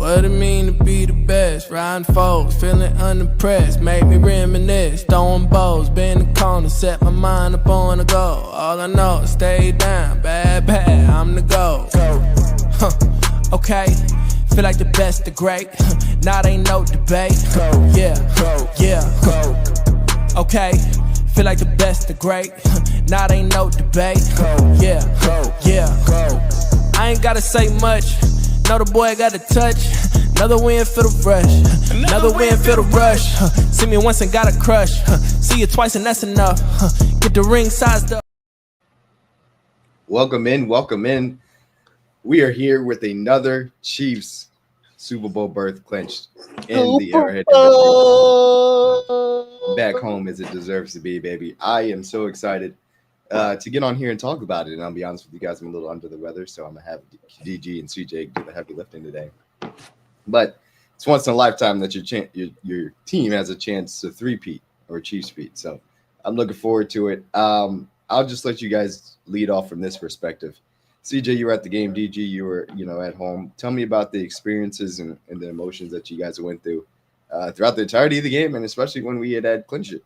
What it mean to be the best? Riding foes, feeling unimpressed. Make me reminisce, throwing bows, bend the corner, set my mind up on the goal. All I know is stay down, bad, I'm the goal. Okay, feel like the best, the great. Now ain't no debate. Yeah. Okay, feel like the best, the great. Now ain't no debate. Yeah. I ain't gotta say much. Know the boy got a touch. Another win for the rush. Another win for the rush. See me once and got a crush. See you twice and that's enough. Get the ring sized up. Welcome in. We are here with another Chiefs Super Bowl berth clinched in the Arrowhead. Back home as it deserves to be, baby. I am so excited to get on here and talk about it. And I'll be honest with you guys, I'm a little under the weather, so I'm going to have DG and CJ do the heavy lifting today. But it's once in a lifetime that your team has a chance to three-peat or Chiefs-peat. So I'm looking forward to it. I'll just let you guys lead off from this perspective. CJ, you were at the game. DG, you were, at home. Tell me about the experiences and the emotions that you guys went through throughout the entirety of the game, and especially when we had clinched it.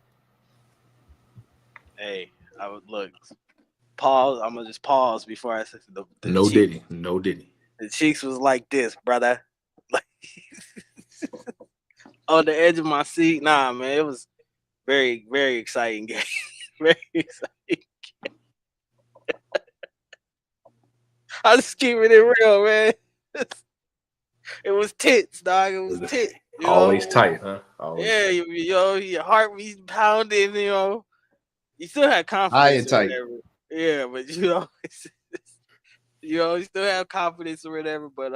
Hey, I would look. Pause. I'm gonna just pause before I say the No Chiefs. diddy. The Chiefs was like this, brother. Like on the edge of my seat. Nah, man, it was very, very exciting game. Very exciting. I just keeping it real, man. It was tits, dog. It was tits. Always tight, huh? Always tight. Your heart was pounding. You still had confidence. High and tight. Yeah, but you still have confidence or whatever. But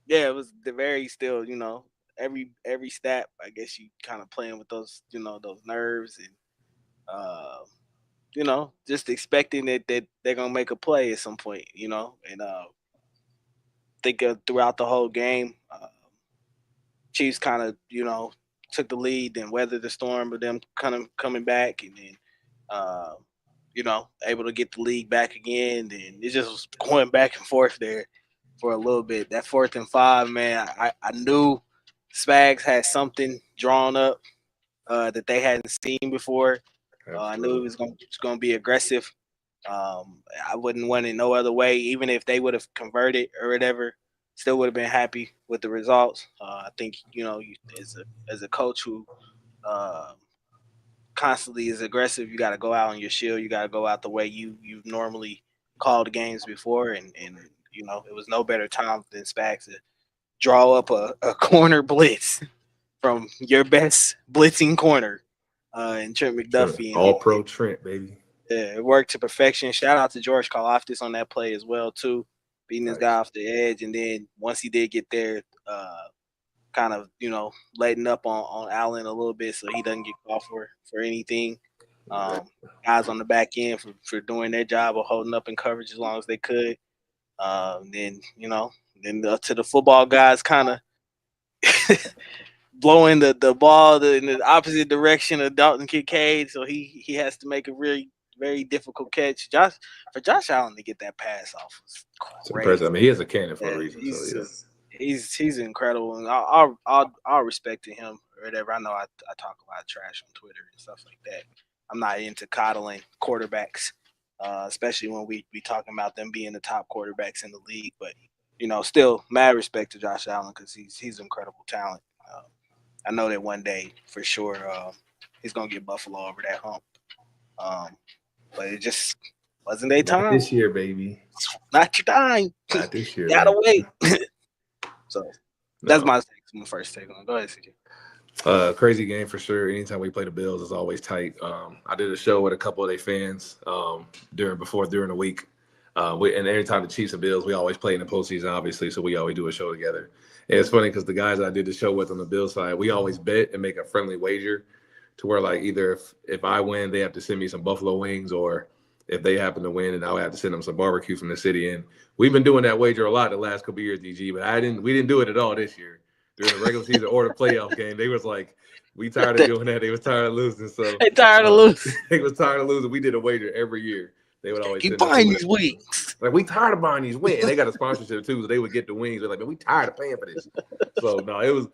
it was the very still. Every snap. I guess you kind of playing with those, those nerves and. Just expecting that they're gonna make a play at some point, and think throughout the whole game, Chiefs kind of, took the lead and weathered the storm of them kind of coming back, and then, able to get the lead back again. And it just was going back and forth there for a little bit. That 4th and 5, man, I knew Spags had something drawn up that they hadn't seen before. I knew it was going to be aggressive. I wouldn't want it no other way. Even if they would have converted or whatever, still would have been happy with the results. I think as a coach who constantly is aggressive, you got to go out on your shield. You got to go out the way you've normally called games before, and it was no better time than Spags to draw up a corner blitz from your best blitzing corner. And Trent McDuffie. All-pro Trent, baby. Yeah, it worked to perfection. Shout out to George Karlaftis on that play as well, too. Beating this guy off the edge. And then once he did get there, kind of, letting up on Allen a little bit so he doesn't get caught for anything. Guys on the back end for doing their job of holding up in coverage as long as they could. Then to the football guys kind of blowing the ball in the opposite direction of Dalton Kincaid, so he has to make a really very difficult catch. For Josh Allen to get that pass off was crazy. Impressive. I mean, he has a cannon for a reason. He's incredible, and I'll respect to him or whatever. I know I talk a lot of trash on Twitter and stuff like that. I'm not into coddling quarterbacks, especially when we talking about them being the top quarterbacks in the league. But still mad respect to Josh Allen because he's incredible talent. I know that one day for sure he's gonna get Buffalo over that hump. But it just wasn't their time. Not this year, baby. Not your time. Not this year. Gotta wait. So that's my first take on it. Go ahead, CJ. Crazy game for sure. Anytime we play the Bills, it's always tight. I did a show with a couple of their fans during the week. And every time the Chiefs and Bills, we always play in the postseason, obviously. So we always do a show together. And it's funny because the guys I did the show with on the Bills side, we always bet and make a friendly wager to where, like, either if I win, they have to send me some buffalo wings, or if they happen to win, and I'll have to send them some barbecue from the city. And we've been doing that wager a lot the last couple of years, DG, but we didn't do it at all this year. During the regular season or the playoff game, they was like, we tired of doing that. They was tired of losing. So they tired of losing. They was tired of losing. We did a wager every year. They would always keep buying these wings. Like, we tired of buying these wings. And they got a sponsorship too, so they would get the wings. They're like, man, we tired of paying for this. So no, it was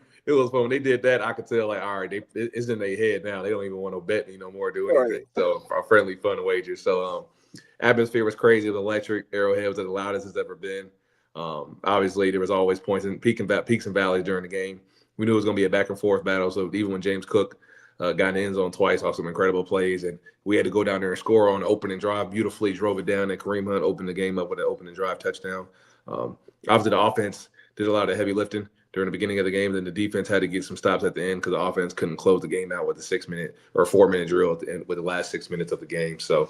fun. When they did that, I could tell, like, all right, it's in their head now. They don't even want to bet me no more, do anything. So our friendly, fun wager. So atmosphere was crazy. It was electric. Arrowhead was the loudest it's ever been. Obviously, there was always peaks and valleys during the game. We knew it was going to be a back and forth battle. So even when James Cook got in the end zone twice off some incredible plays, and we had to go down there and score on the opening drive. Beautifully drove it down, and Kareem Hunt opened the game up with an opening drive touchdown. Obviously, the offense did a lot of heavy lifting during the beginning of the game. Then the defense had to get some stops at the end because the offense couldn't close the game out with a 6-minute or 4-minute drill at the end with the last 6 minutes of the game. So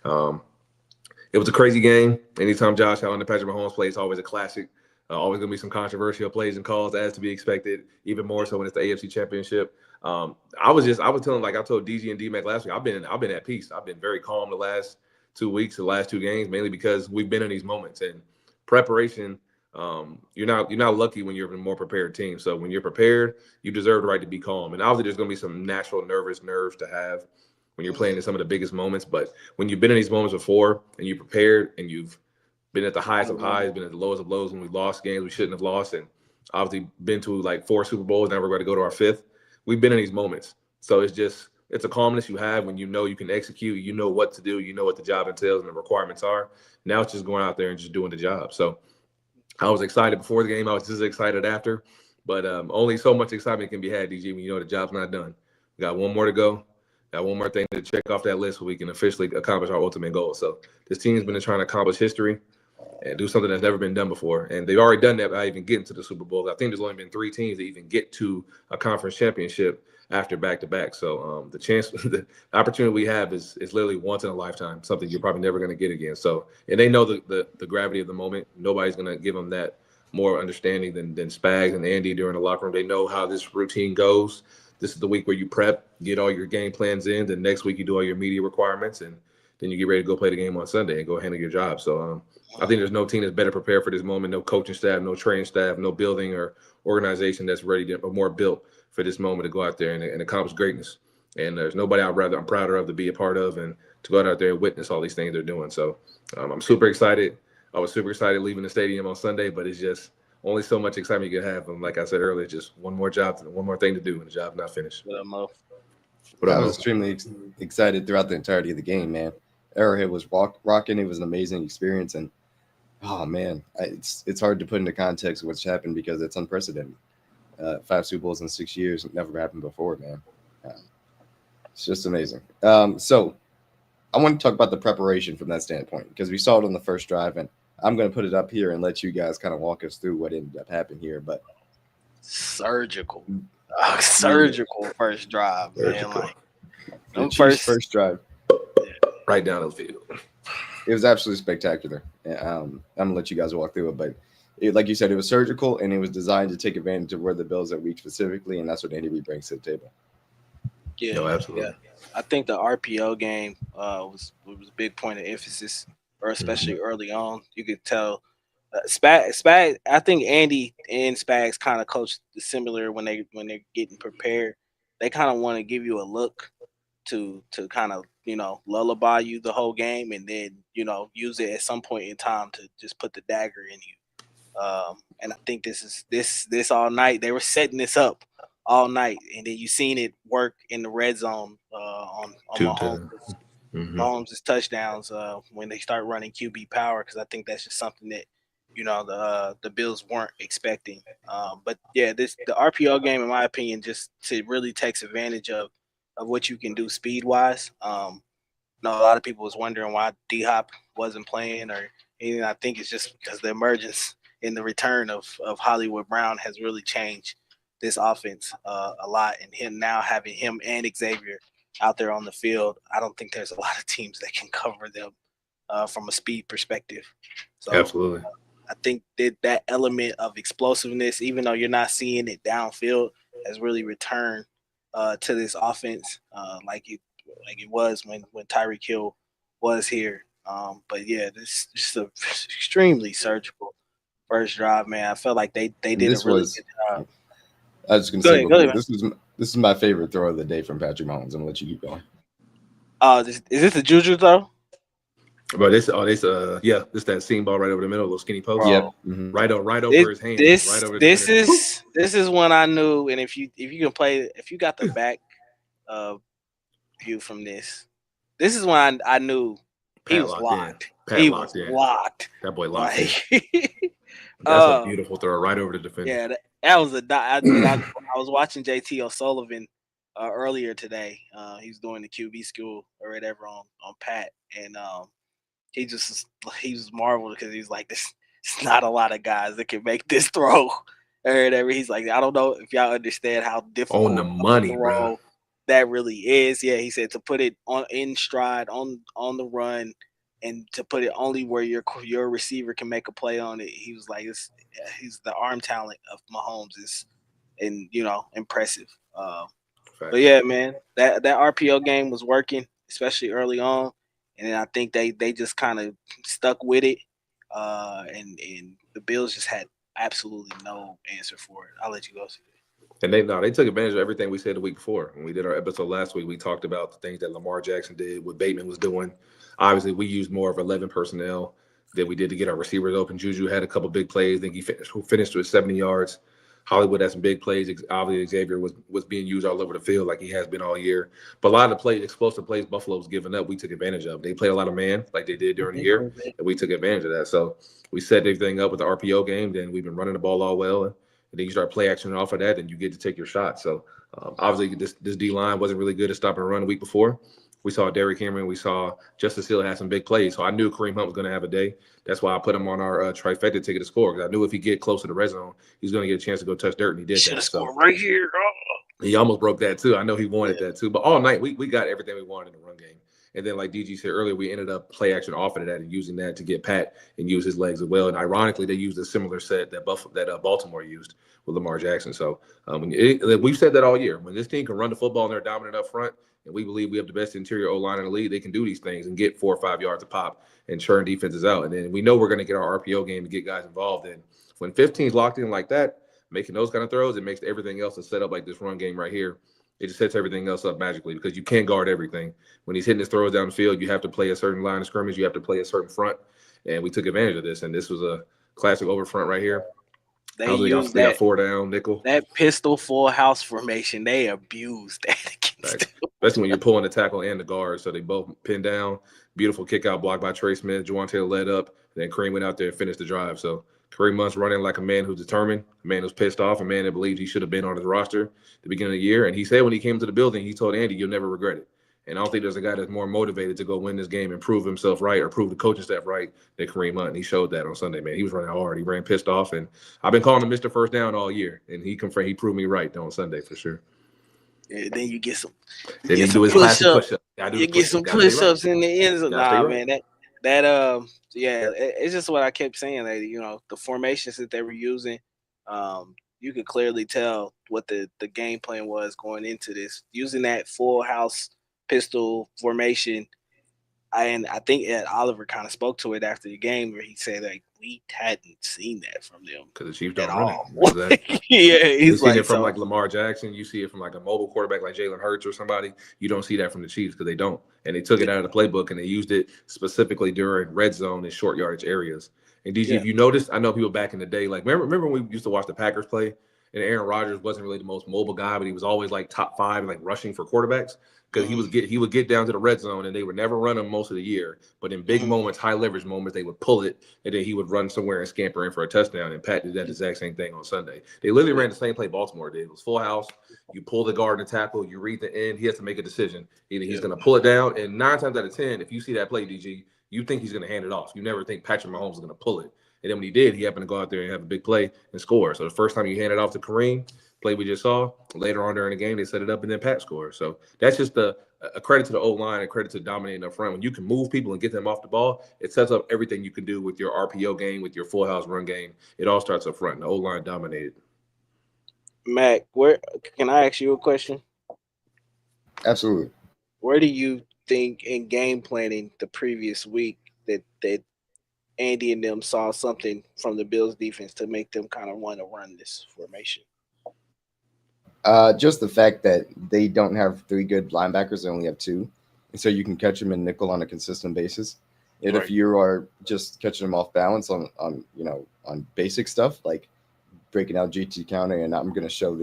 it was a crazy game. Anytime Josh Allen and Patrick Mahomes play, it's always a classic. Always going to be some controversial plays and calls, as to be expected, even more so when it's the AFC Championship. I was telling, like I told DG and DMac last week, I've been at peace. I've been very calm the last 2 weeks, the last 2 games, mainly because we've been in these moments. And preparation, you're not lucky when you're a more prepared team. So when you're prepared, you deserve the right to be calm. And obviously there's going to be some natural nerves to have when you're playing in some of the biggest moments. But when you've been in these moments before and you prepared and you've been at the highest of highs, been at the lowest of lows when we lost games we shouldn't have lost, and obviously been to like 4 Super Bowls. Now we're going to go to our 5th. We've been in these moments. So it's a calmness you have when you know you can execute, you know what to do, you know what the job entails and the requirements are. Now it's just going out there and just doing the job. So I was excited before the game. I was just excited after. But only so much excitement can be had, DG, when you know the job's not done. We got one more to go. Got one more thing to check off that list so we can officially accomplish our ultimate goal. So this team's been trying to accomplish history and do something that's never been done before. And they've already done that by even getting to the Super Bowl. I think there's only been 3 teams that even get to a conference championship after back-to-back. So the opportunity we have is literally once in a lifetime, something you're probably never going to get again. So, and they know the gravity of the moment. Nobody's going to give them that more understanding than Spags and Andy during the locker room. They know how this routine goes. This is the week where you prep, get all your game plans in. Then next week you do all your media requirements, and then you get ready to go play the game on Sunday and go handle your job. So I think there's no team that's better prepared for this moment. No coaching staff, no training staff, no building or organization that's ready to, or more built for this moment to go out there and accomplish greatness. And there's nobody I'm prouder of to be a part of and to go out there and witness all these things they're doing. So I'm super excited. I was super excited leaving the stadium on Sunday, but it's just only so much excitement you can have. And like I said earlier, just one more thing to do, and the job's not finished. What up, Mo? I was extremely excited throughout the entirety of the game, man. Arrowhead was rocking. It was an amazing experience. And, oh, man, it's hard to put into context what's happened because it's unprecedented. 5 Super Bowls in 6 years. It never happened before, man. It's just amazing. So I want to talk about the preparation from that standpoint because we saw it on the first drive, and I'm going to put it up here and let you guys kind of walk us through what ended up happening here. But surgical first drive, man. Like first drive, right down the field. It was absolutely spectacular. I'm going to let you guys walk through it, but like you said, it was surgical and it was designed to take advantage of where the Bills are weak specifically, and that's what Andy Reid brings to the table. Yeah, no, absolutely. Yeah. I think the RPO game was a big point of emphasis, or especially early on. You could tell Spags. I think Andy and Spags kind of coach similar when they're getting prepared. They kind of want to give you a look to kind of lullaby you the whole game, and then use it at some point in time to just put the dagger in you. And I think this all night. They were setting this up all night, and then you seen it work in the red zone on Mahomes' touchdowns when they start running QB power, because I think that's just something that the Bills weren't expecting. But yeah, the RPO game, in my opinion, just really takes advantage of what you can do speed wise. A lot of people was wondering why D-Hop wasn't playing or anything. I think it's just because the emergence and the return of Hollywood Brown has really changed this offense a lot, and him now having him and Xavier out there on the field, I don't think there's a lot of teams that can cover them from a speed perspective. So absolutely, I think that element of explosiveness, even though you're not seeing it downfield, has really returned to this offense like it was when Tyreek Hill was here. But yeah, this is just a extremely surgical first drive, man. I felt like they did a really good job. I was just going to say, this is my favorite throw of the day from Patrick Mahomes. I'm going to let you keep going. Is this a juju throw? But this that seam ball right over the middle, little skinny post. Bro. Yep. Mhm. Right over his hand. Right over This is when I knew, and if you got the back view from this is when I knew he was locked. He was locked. That boy locked in. That's a beautiful throw right over the defender. Yeah, that was I was watching JT O'Sullivan earlier today. He was doing the QB school or whatever on Pat, and he was marveled because he's like, this. It's not a lot of guys that can make this throw or whatever. He's like, I don't know if y'all understand how difficult on the money, bro. That really is. Yeah, he said to put it on in stride on the run, and to put it only where your receiver can make a play on it. He was like, he's the arm talent of Mahomes is, and impressive. But yeah, man, that RPO game was working, especially early on, and then I think they just kind of stuck with it, and the Bills just had absolutely no answer for it. I'll let you go. And they took advantage of everything we said the week before. When we did our episode last week, we talked about the things that Lamar Jackson did, what Bateman was doing. Obviously, we used more of 11 personnel than we did to get our receivers open. Juju had a couple big plays. I think he finished with 70 yards. Hollywood had some big plays. Obviously, Xavier was being used all over the field like he has been all year. But a lot of the explosive plays Buffalo's given up, we took advantage of. They played a lot of man like they did during the year, and we took advantage of that. So we set everything up with the RPO game. Then we've been running the ball all well. And then you start play action off of that, and you get to take your shot. So obviously, this D-line wasn't really good at stopping a run the week before. We saw Derrick Henry. We saw Justice Hill had some big plays. So I knew Kareem Hunt was going to have a day. That's why I put him on our trifecta ticket to score, because I knew if he get close to the red zone, he's going to get a chance to go touch dirt, and he did that. So right here. He almost broke that too. I know he wanted that too. But all night, we got everything we wanted in the run game. And then, like DG said earlier, we ended up play action off of that and using that to get Pat and use his legs as well. And ironically, they used a similar set that Baltimore used with Lamar Jackson. So we've said that all year. When this team can run the football and they're dominant up front, and we believe we have the best interior O-line in the league, they can do these things and get 4 or 5 yards a pop and churn defenses out. And then we know we're going to get our RPO game to get guys involved. And when 15's locked in like that, making those kind of throws, it makes everything else a set up like this run game right here. It just sets everything else up magically, because you can't guard everything. When he's hitting his throws down the field, you have to play a certain line of scrimmage. You have to play a certain front. And we took advantage of this. And this was a classic over front right here. They got 4 down nickel. That pistol full house formation, they abused that against them. Especially when you're pulling the tackle and the guard. So they both pinned down. Beautiful kick out block by Trey Smith. Juwan Taylor led up. And then Kareem went out there and finished the drive. So Kareem Hunt's running like a man who's determined, a man who's pissed off, a man that believes he should have been on his roster at the beginning of the year. And he said when he came to the building, he told Andy, you'll never regret it. And I don't think there's a guy that's more motivated to go win this game and prove himself right or prove the coaching staff right than Kareem Hunt. And he showed that on Sunday, man. He was running hard. He ran pissed off. And I've been calling him Mr. First Down all year. And he proved me right on Sunday for sure. Yeah, then you get some. Then you do his classic push-up. You get some push-ups in the end zone. Nah, man, it's just what I kept saying. That the formations that they were using, you could clearly tell what the game plan was going into this. Using that full house pistol formation, and I think Ed Oliver kind of spoke to it after the game, where he said we hadn't seen that from them because the Chiefs don't run it. Yeah, he's seen it from like Lamar Jackson. You see it from like a mobile quarterback like Jalen Hurts or somebody. You don't see that from the Chiefs because they don't. And they took it out of the playbook and they used it specifically during red zone and short yardage areas. And DG, if you noticed, I know people back in the day, like remember when we used to watch the Packers play, and Aaron Rodgers wasn't really the most mobile guy, but he was always like top 5 like rushing for quarterbacks. Because he would get down to the red zone and they would never run him most of the year. But in big moments, high leverage moments, they would pull it and then he would run somewhere and scamper in for a touchdown. And Pat did that exact same thing on Sunday. They literally ran the same play Baltimore did. It was full house. You pull the guard and tackle. You read the end. He has to make a decision. Either he's going to pull it down. And 9 times out of 10, if you see that play, DG, you think he's going to hand it off. You never think Patrick Mahomes is going to pull it. And then when he did, he happened to go out there and have a big play and score. So the first time you hand it off to Kareem, play we just saw, later on during the game, they set it up and then Pat scored. So that's just a credit to the O-line, a credit to dominating up front. When you can move people and get them off the ball, it sets up everything you can do with your RPO game, with your full house run game. It all starts up front. And the O-line dominated. Mac, can I ask you a question? Absolutely. Where do you think in game planning the previous week that Andy and them saw something from the Bills defense to make them kind of want to run this formation? Just the fact that they don't have 3 good linebackers, they only have 2. And so you can catch them in nickel on a consistent basis. And if you are just catching them off balance on basic stuff like breaking out GT counter, and I'm going to show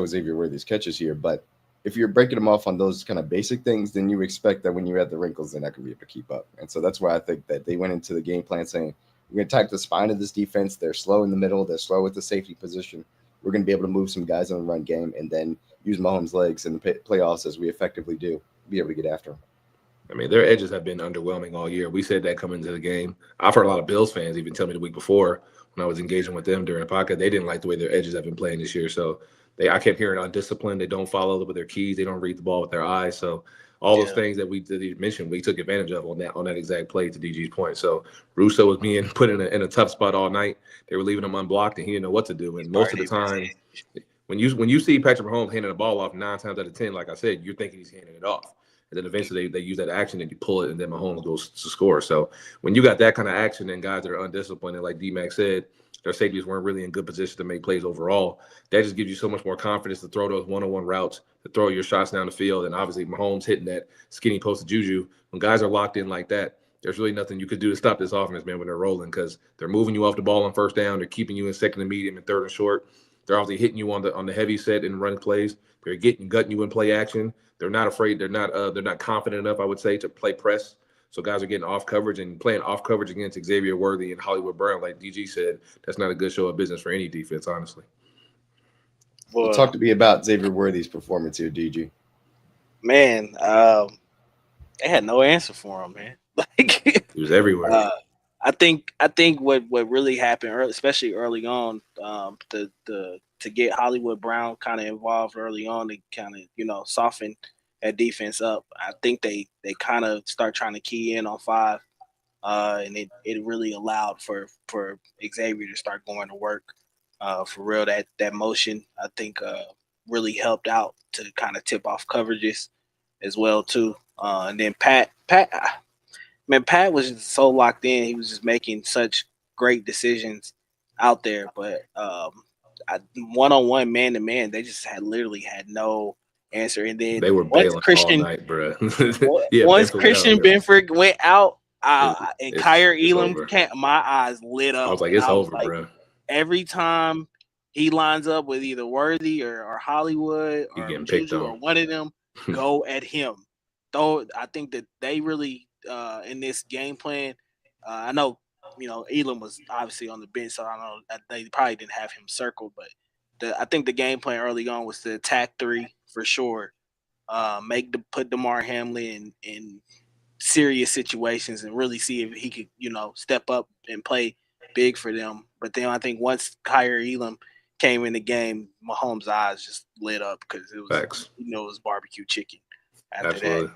Xavier Worthy's catches here, but if you're breaking them off on those kind of basic things, then you expect that when you add the wrinkles, they're not going to be able to keep up. And so that's why I think that they went into the game plan saying, we're going to attack the spine of this defense. They're slow in the middle. They're slow with the safety position. We're going to be able to move some guys on the run game and then use Mahomes' legs in the playoffs as we effectively do, be able to get after him. I mean, their edges have been underwhelming all year. We said that coming into the game. I've heard a lot of Bills fans even tell me the week before when I was engaging with them during the podcast, they didn't like the way their edges have been playing this year. So I kept hearing undisciplined. They don't follow with their keys. They don't read the ball with their eyes. So all those things that you mentioned, we took advantage of on that exact play, to DG's point. So Russo was being put in a tough spot all night. They were leaving him unblocked, and he didn't know what to do. And most of the time, when you see Patrick Mahomes handing the ball off 9 times out of 10, like I said, you're thinking he's handing it off. And then eventually they use that action and you pull it, and then Mahomes goes to score. So when you got that kind of action and guys that are undisciplined, and like DMac said, their safeties weren't really in good position to make plays overall, that just gives you so much more confidence to throw those one-on-one routes, to throw your shots down the field. And obviously Mahomes hitting that skinny post of Juju. When guys are locked in like that, there's really nothing you could do to stop this offense, man, when they're rolling, because they're moving you off the ball on first down. They're keeping you in second and medium and third and short. They're obviously hitting you on the heavy set and running plays. They're gutting you in play action. They're not afraid. They're not confident enough, I would say, to play press. So guys are getting off coverage and playing off coverage against Xavier Worthy and Hollywood Brown. Like DG said, that's not a good show of business for any defense, honestly. Well, talk to me about Xavier Worthy's performance here, DG. Man, they had no answer for him, man. He was everywhere. I think what really happened, especially early on, to get Hollywood Brown kind of involved early on, to kind of soften that defense up. I think they kind of start trying to key in on 5, and it really allowed for Xavier to start going to work for real. That motion, I think, really helped out to kind of tip off coverages as well too. And then Pat was just so locked in. He was just making such great decisions out there, but one-on-one, man-to-man, they just literally had no answer. And then they were bailing all night, bro. Once Christian Benford went out, and Kyer Elam came, my eyes lit up. I was like, it's over, bro. Every time he lines up with either Worthy or Hollywood or Juju or one of them, go at him. Though I think that they really in this game plan, I know Elam was obviously on the bench, so I don't know that they probably didn't have him circled, but I think the game plan early on was to attack 3 for sure, put DeMar Hamlin in serious situations and really see if he could step up and play big for them. But then I think once Kyer Elam came in the game, Mahomes' eyes just lit up because it was it was barbecue chicken after that.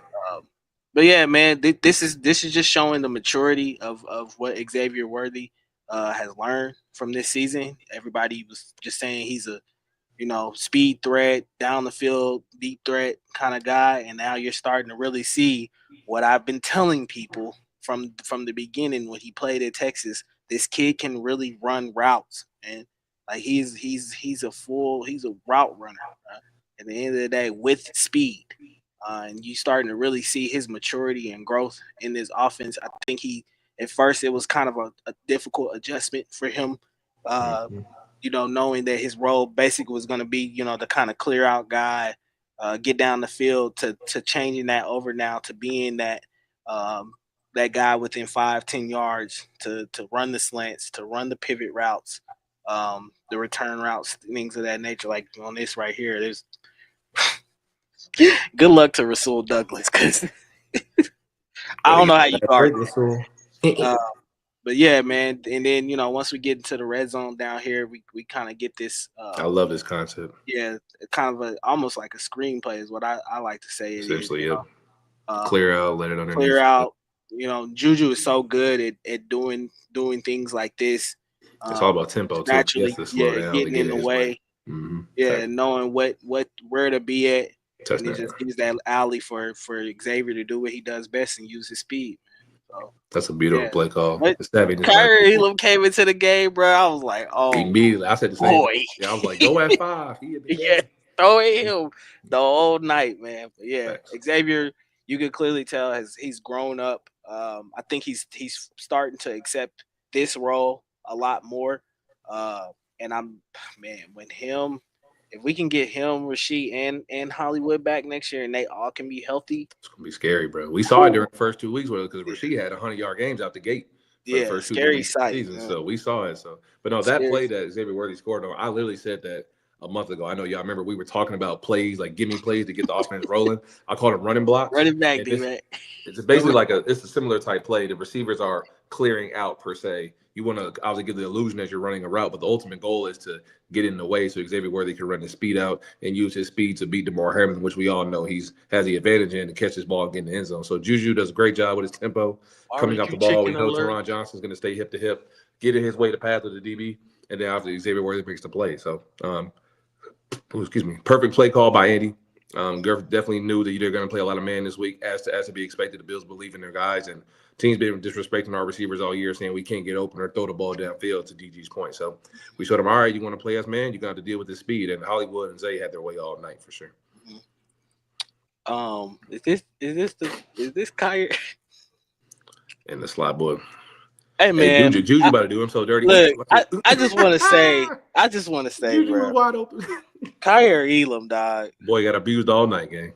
But yeah, man, this is just showing the maturity of what Xavier Worthy has learned from this season. Everybody was just saying he's a speed threat, down the field, deep threat kind of guy, and now you're starting to really see what I've been telling people from the beginning when he played at Texas. This kid can really run routes, and like he's a route runner at the end of the day with speed. And you starting to really see his maturity and growth in this offense. I think at first it was kind of a difficult adjustment for him, knowing that his role basically was going to be, the kind of clear out guy, get down the field, to changing that over now to being that guy within 5-10 yards to run the slants, to run the pivot routes, the return routes, things of that nature. Like on this right here, there's good luck to Rasul Douglas, because I don't know how you guard Rasul. But yeah, man. And then once we get into the red zone down here, we kind of get this. I love this concept. Yeah, kind of almost like a screenplay is what I like to say. Essentially, clear out, let it underneath. Clear out. Juju is so good at doing things like this. It's all about tempo too. Naturally, getting in the way. Mm-hmm. Yeah, exactly. Knowing where to be at. And he just gives that alley for Xavier to do what he does best and use his speed. So, that's a beautiful play call. Kyrie Elam came into the game, bro. I was like, oh, immediately. I said the same. Boy. Yeah, I was like, go at 5. Throw at him the whole night, man. But yeah, Xavier, you can clearly tell he's grown up I think he's starting to accept this role a lot more. And if we can get him, Rasheed, and Hollywood back next year, and they all can be healthy, It's gonna be scary, bro. We saw it during the first 2 weeks because Rasheed had 100-yard games out the gate for the first 2 weeks of the season. So we saw it. But no, that play that Xavier Worthy scored on, I literally said that a month ago. I know y'all remember we were talking about plays, like give me plays to get the offense rolling. I called them running blocks. Running back, DMac. It's basically it's a similar type play. The receivers are clearing out per se. You want to obviously give the illusion that you're running a route, but the ultimate goal is to get in the way so Xavier Worthy can run his speed out and use his speed to beat DeMar Hamlin, which we all know has the advantage in to catch his ball and get in the end zone. So Juju does a great job with his tempo coming off the ball. We know Teron Johnson's going to stay hip to hip, get in his way to path with the DB, and then obviously Xavier Worthy makes the play. So, perfect play call by Andy. Gerf definitely knew that they're going to play a lot of man this week, as to be expected. The Bills believe in their guys, and teams been disrespecting our receivers all year, saying we can't get open or throw the ball downfield. To DG's point, so we showed them, all right, you want to play us man, you got to deal with this speed. And Hollywood and Zay had their way all night for sure. Is this Kyrie and the slot boy? Hey man, Juju about to do him so dirty. Look, I just want to say, Juju bro, wide open. Kyrie Elam, dog. Boy got abused all night, gang.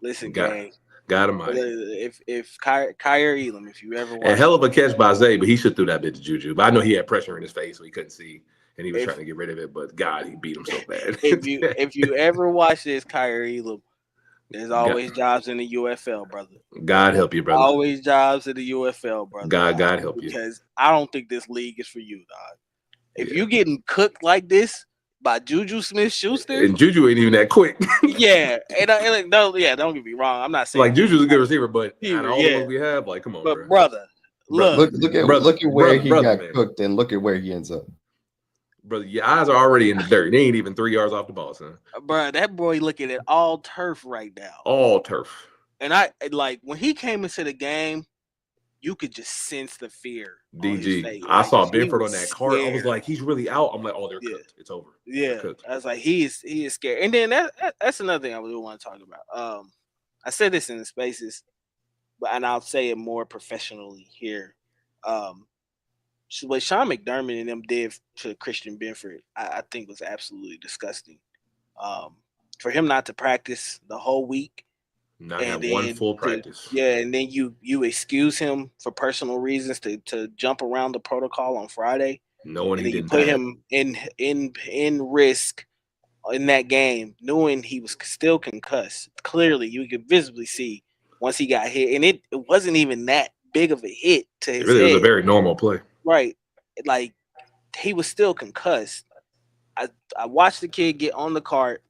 Listen, gang. Got him. If Kyrie Elam, if you ever watch, a hell of a catch by Zay, but he should threw that bit to Juju. But I know he had pressure in his face, so he couldn't see, and he was trying to get rid of it. But God, he beat him so bad. if you ever watch this, Kyrie Elam, there's always jobs in the UFL, brother. God help you, brother. Always jobs in the UFL, brother. God help you. Because I don't think this league is for you, dog. If you getting cooked like this by Juju Smith-Schuster, and Juju ain't even that quick. don't get me wrong. I'm not saying like Juju's a good receiver, but out of all the ones we have, like, come on, but brother, look at where he got cooked, and look at where he ends up. Brother, your eyes are already in the dirt. They ain't even 3 yards off the ball, son. Bro, that boy looking at all turf right now. All turf. And I when he came into the game, you could just sense the fear. DG, I saw Benford on that cart. I was like, he's really out. I'm like, oh, they're cooked. It's over. Yeah, I was like, he is scared. And then that's another thing I really want to talk about. I said this in the spaces, and I'll say it more professionally here. What Sean McDermott and them did to Christian Benford, I think was absolutely disgusting. For him not to practice the whole week. Not have one full practice. And then you excuse him for personal reasons to jump around the protocol on Friday. Knowing he didn't put him in risk in that game, knowing he was still concussed. Clearly, you could visibly see once he got hit, and it wasn't even that big of a hit to his head. It was a very normal play. Right. Like, he was still concussed. I watched the kid get on the cart.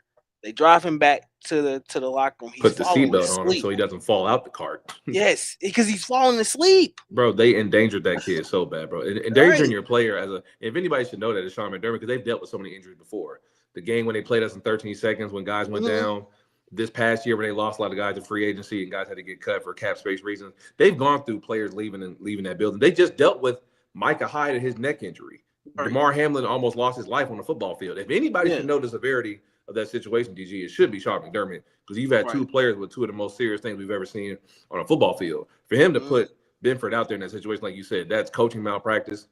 They drive him back to the locker room. Put the seatbelt on him so he doesn't fall out the cart. Yes, because he's falling asleep. Bro, they endangered that kid so bad, bro. Endangering your player if anybody should know that, it's Sean McDermott, because they've dealt with so many injuries before. The game when they played us in 13 seconds, when guys went down. This past year when they lost a lot of guys to free agency and guys had to get cut for cap space reasons. They've gone through players leaving that building. They just dealt with Micah Hyde and his neck injury. Right. DeMar Hamlin almost lost his life on the football field. If anybody should know the severity of that situation, DG, it should be Sean McDermott, because you've had two players with two of the most serious things we've ever seen on a football field. For him to put Benford out there in that situation, like you said, that's coaching malpractice.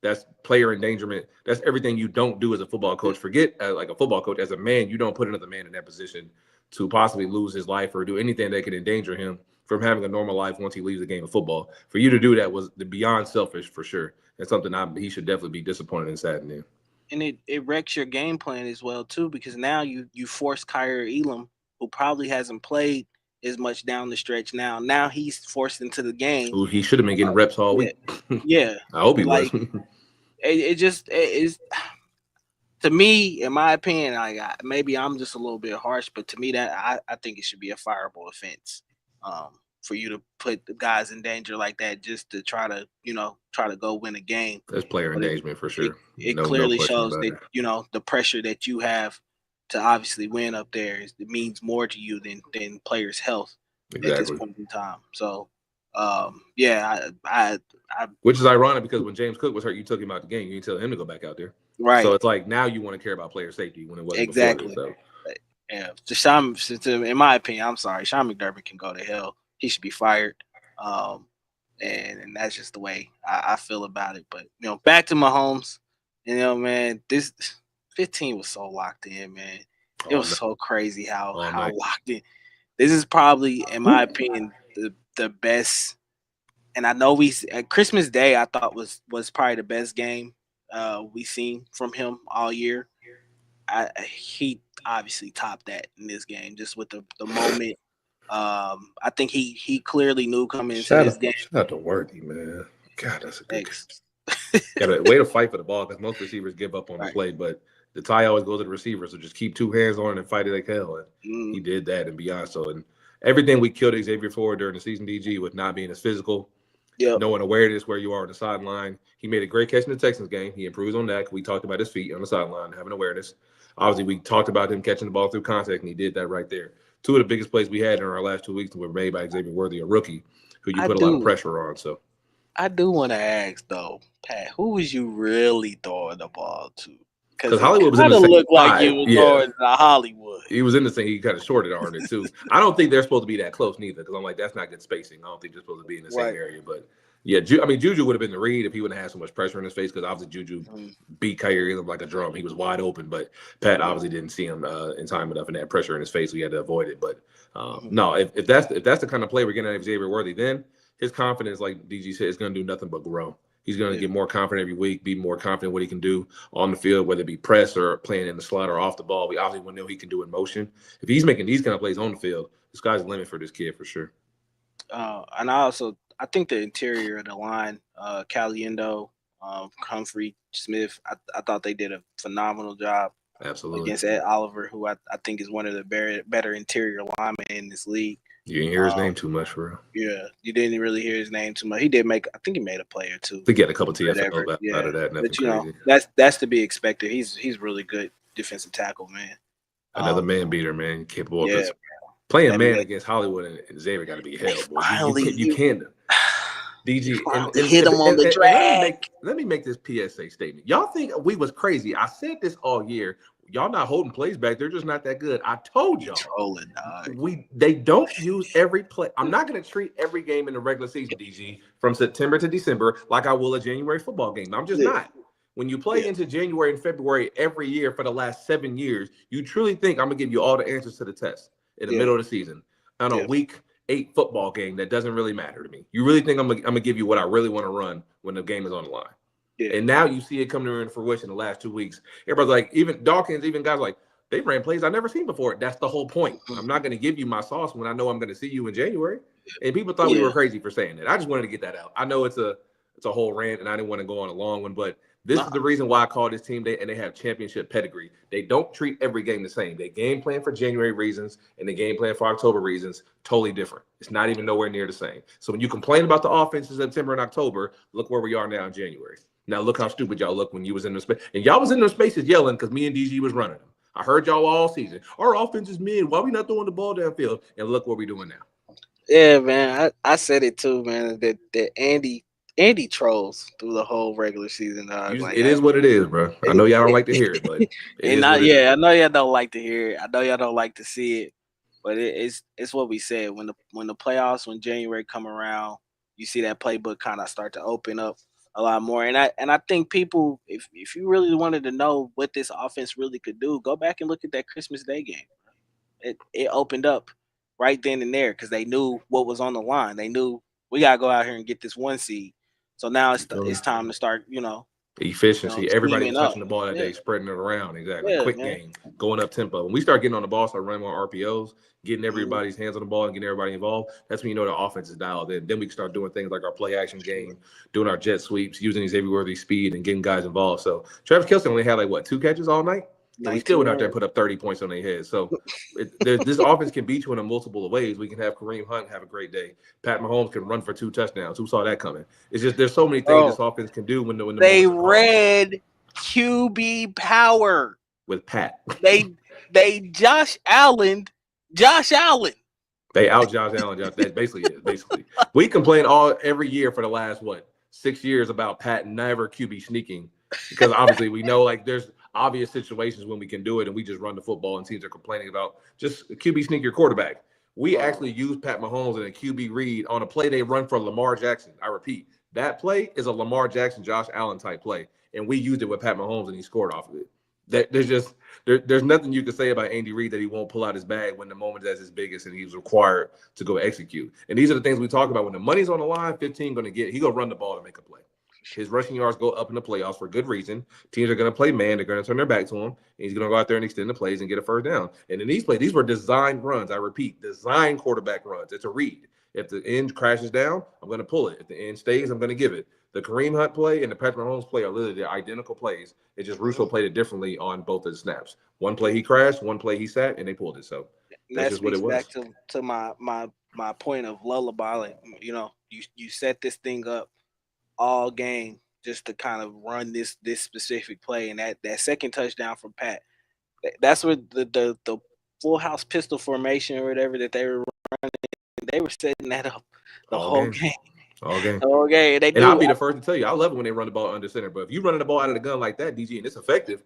That's player endangerment. That's everything you don't do as a football coach. Forget like a football coach. As a man, you don't put another man in that position to possibly lose his life or do anything that could endanger him from having a normal life once he leaves the game of football. For you to do that was beyond selfish, for sure. It's something he should definitely be disappointed and saddened in. And it wrecks your game plan as well, too, because now you force Kyrie Elam, who probably hasn't played as much down the stretch now. Now he's forced into the game. Ooh, he should have been getting reps all week. Yeah. I hope he was. It is, to me, in my opinion, maybe I'm just a little bit harsh, but to me, that I think it should be a fireable offense. For you to put the guys in danger like that just to try to go win a game. That's player endangerment for sure. It clearly shows that, the pressure that you have to obviously win up there it means more to you than players' health at this point in time. So, which is ironic because when James Cook was hurt, you took him out the game. You didn't tell him to go back out there. Right. So it's like now you want to care about player safety when it wasn't exactly. Before this, Yeah. In my opinion, I'm sorry. Sean McDermott can go to hell. He should be fired. and that's just the way I feel about it. But back to Mahomes. Man, this 15 was so locked in, man. It was so crazy how locked in. This is probably, in my opinion, the best. And I know Christmas Day I thought was probably the best game we seen from him all year. He obviously topped that in this game just with the moment. I think he clearly knew coming into this game. Shout out to Worthy, man. God, that's a good game. Got a way to fight for the ball because most receivers give up on the play, but the tie always goes to the receiver. So just keep two hands on it and fight it like hell. And he did that and beyond. So, and everything we killed Xavier for during the season, DG, with not being as physical, knowing awareness where you are on the sideline. He made a great catch in the Texans game. He improves on that. We talked about his feet on the sideline, having awareness. Obviously, we talked about him catching the ball through contact, and he did that right there. Two of the biggest plays we had in our last 2 weeks were made by Xavier Worthy, a rookie, who you put a lot of pressure on. So, I do want to ask, though, Pat, who was you really throwing the ball to? Because Hollywood was in the same. Looked like you was throwing to Hollywood. He was in the same. He kind of shorted armed it too. I don't think they're supposed to be that close neither. Because I'm like, that's not good spacing. I don't think they're supposed to be in the same area. But yeah, Juju would have been the read if he wouldn't have had so much pressure in his face. Because obviously Juju beat Kyrie like a drum. He was wide open, but Pat obviously didn't see him in time enough, and that pressure in his face, so he had to avoid it. But no, if that's the kind of play we're getting out of Xavier Worthy, then his confidence, like DG said, is going to do nothing but grow. He's going to get more confident every week, be more confident what he can do on the field, whether it be press or playing in the slot or off the ball. We obviously know he can do in motion. If he's making these kind of plays on the field, the sky's the limit for this kid for sure. And I think the interior of the line, Caliendo, Humphrey, Smith, I thought they did a phenomenal job. Absolutely. Against Ed Oliver, who I think is one of the better interior linemen in this league. You didn't hear his name too much, for real. Yeah, you didn't really hear his name too much. He did I think he made a play or two. I think he had a couple TFL out of that. But crazy. That's to be expected. He's really good defensive tackle, man. Another man beater, man, capable of this. Playing man against Hollywood and Xavier got to be hell, boy. You can't. DG and hit him on the drag. Let me make this PSA statement. Y'all think we was crazy? I said this all year. Y'all not holding plays back. They're just not that good. I told y'all. Trolling, they don't use every play. I'm not going to treat every game in the regular season, DG, from September to December like I will a January football game. I'm just not. When you play into January and February every year for the last 7 years, you truly think I'm going to give you all the answers to the test in the middle of the season on a week 8 football game that doesn't really matter to me. You really think I'm gonna give you what I really want to run when the game is on the line? Yeah. And now you see it come to fruition the last 2 weeks. Everybody's like, even Dawkins, even guys like, they ran plays I've never seen before. That's the whole point. I'm not going to give you my sauce when I know I'm going to see you in January. And people thought we were crazy for saying that. I just wanted to get that out. I know it's a whole rant, and I didn't want to go on a long one, but this is the reason why I call this team, they have championship pedigree. They don't treat every game the same. They game plan for January reasons and they game plan for October reasons, totally different. It's not even nowhere near the same. So when you complain about the offense in September and October, look where we are now in January. Now look how stupid y'all look when you was in the space. And y'all was in those spaces yelling because me and DG was running them. I heard y'all all season. Our offense is mid. Why we not throwing the ball downfield? And look what we're doing now. Yeah, man. I said it too, man, that Andy trolls through the whole regular season. It is what it is, bro. I know y'all don't like to hear it, but I know y'all don't like to hear it. I know y'all don't like to see it, but it's what we said. When the playoffs, when January come around, you see that playbook kind of start to open up a lot more. And I think people, if you really wanted to know what this offense really could do, go back and look at that Christmas Day game. It opened up right then and there because they knew what was on the line. They knew we gotta go out here and get this 1 seed. So now it's time to start, efficiency. Everybody touching the ball that day, spreading it around. Exactly. Quick game, going up tempo. When we start getting on the ball, start running more RPOs, getting everybody's hands on the ball and getting everybody involved, that's when you know the offense is dialed in. Then we can start doing things like our play action game, doing our jet sweeps, using Xavier Worthy's speed and getting guys involved. So Travis Kelce only had 2 catches all night? And we still went out there and put up 30 points on their heads. So this offense can beat you in a multiple of ways. We can have Kareem Hunt have a great day. Pat Mahomes can run for 2 touchdowns. Who saw that coming? It's just there's so many things this offense can do when the they read QB power with Pat. They Josh Allen. They out Josh Allen. That basically is. Basically, we complain every year for the last 6 years about Pat never QB sneaking because obviously we know there's obvious situations when we can do it and we just run the football and teams are complaining about just QB sneak your quarterback. We actually used Pat Mahomes and a QB read on a play they run for Lamar Jackson. I repeat, that play is a Lamar Jackson, Josh Allen type play, and we used it with Pat Mahomes, and he scored off of it. There's nothing you can say about Andy Reid that he won't pull out his bag when the moment is at his biggest and he's required to go execute. And these are the things we talk about. When the money's on the line, 15 going to get. He going to run the ball to make a play. His rushing yards go up in the playoffs for good reason. Teams are going to play man. They're going to turn their back to him. And he's going to go out there and extend the plays and get a first down. And in these plays, these were designed runs. I repeat, designed quarterback runs. It's a read. If the end crashes down, I'm going to pull it. If the end stays, I'm going to give it. The Kareem Hunt play and the Patrick Mahomes play are literally the identical plays. It's just Russo played it differently on both of the snaps. One play he crashed, one play he sat, and they pulled it. So that's just what it was. Back to my point of lullaby. Like, you set this thing up all game just to kind of run this specific play, and that second touchdown from Pat. That's where the full house pistol formation or whatever that they were running. They were setting that up the whole game. All game. Okay, and I'll be the first to tell you, I love it when they run the ball under center. But if you're running the ball out of the gun like that, DG, and it's effective,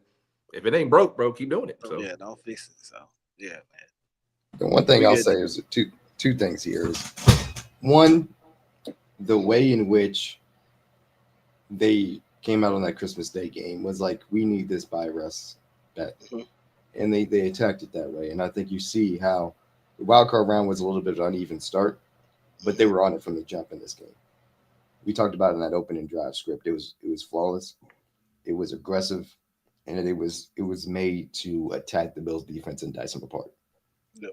if it ain't broke, bro, keep doing it. So yeah, don't fix it. So yeah, man. The one thing I'll say is two things here is one, the way in which they came out on that Christmas Day game was like, we need this by Russ bet. Mm-hmm. And they attacked it that way. And I think you see how the wild card round was a little bit of an uneven start, but they were on it from the jump in this game. We talked about it in that opening drive script. It was flawless. It was aggressive, and it was made to attack the Bills defense and dice them apart. Yep.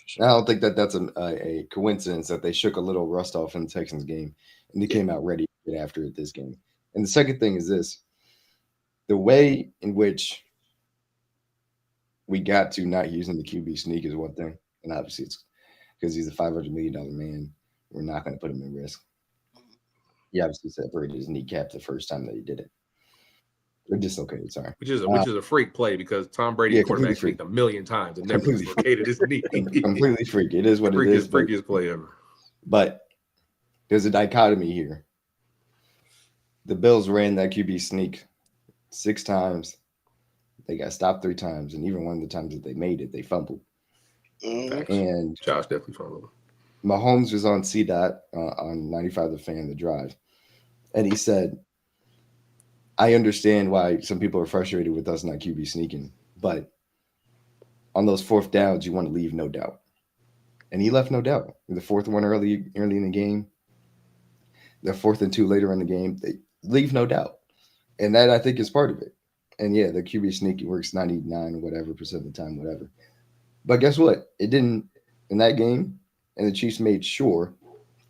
Sure. I don't think that's a coincidence that they shook a little rust off in the Texans game, and they came out ready to get after it this game. And the second thing is this: the way in which we got to not using the QB sneak is one thing, and obviously it's because he's a $500 million man. We're not going to put him in risk. He obviously separated his kneecap the first time that he did it. We're dislocated, sorry. Which is a freak play because Tom Brady quarterback sneaked a million times and never dislocated his knee. Completely freak. It is what it is. Freakiest play ever. But there's a dichotomy here. The Bills ran that QB sneak 6 times. They got stopped 3 times, and even one of the times that they made it, they fumbled. And Josh definitely fumbled. Mahomes was on CDOT on 95 The Fan, The Drive, and he said, I understand why some people are frustrated with us not QB sneaking, but on those 4th downs, you want to leave no doubt. And he left no doubt. The 4th one early in the game, the 4th and 2 later in the game, they leave no doubt. And that, I think, is part of it. And yeah, the QB sneak works 99 or whatever % of the time, whatever. But guess what? It didn't in that game, and the Chiefs made sure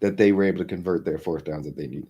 that they were able to convert their 4th downs that they needed.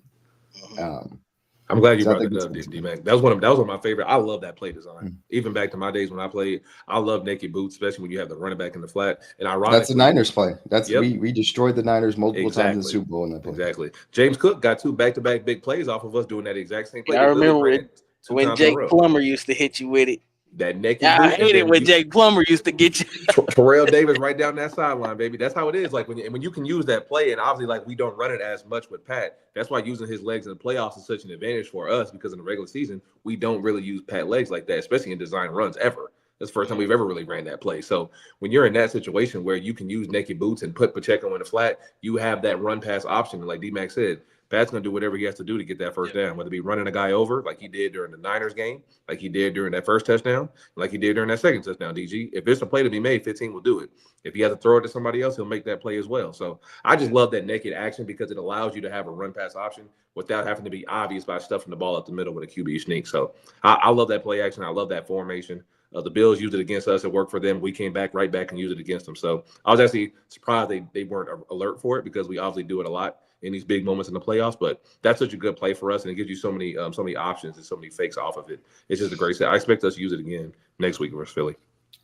I'm glad you brought that up, DMac. That was one of my favorite. I love that play design. Mm-hmm. Even back to my days when I played, I love naked boots, especially when you have the running back in the flat. And ironically, that's the Niners play. That's we destroyed the Niners multiple times in the Super Bowl in that play. Exactly. James Cook got 2 back-to-back big plays off of us doing that exact same play. I remember when Jake Plummer used to hit you with it. That naked. I hate it when Jake Plummer used to get you. Terrell Davis right down that sideline, baby. That's how it is. Like when you can use that play, and obviously like we don't run it as much with Pat. That's why using his legs in the playoffs is such an advantage for us because in the regular season we don't really use Pat legs like that, especially in design runs ever. That's the first time we've ever really ran that play. So when you're in that situation where you can use naked boots and put Pacheco in the flat, you have that run pass option. And like DMac said, Pat's going to do whatever he has to do to get that first down, whether it be running a guy over like he did during the Niners game, like he did during that first touchdown, like he did during that second touchdown, DG. If there's a play to be made, 15 will do it. If he has to throw it to somebody else, he'll make that play as well. So I just love that naked action because it allows you to have a run pass option without having to be obvious by stuffing the ball up the middle with a QB sneak. So I love that play action. I love that formation. The Bills used it against us. It worked for them. We came back right back and used it against them. So I was actually surprised they weren't alert for it because we obviously do it a lot in these big moments in the playoffs. But that's such a good play for us, and it gives you so many options and so many fakes off of it. It's just a great set. I expect us to use it again next week versus Philly.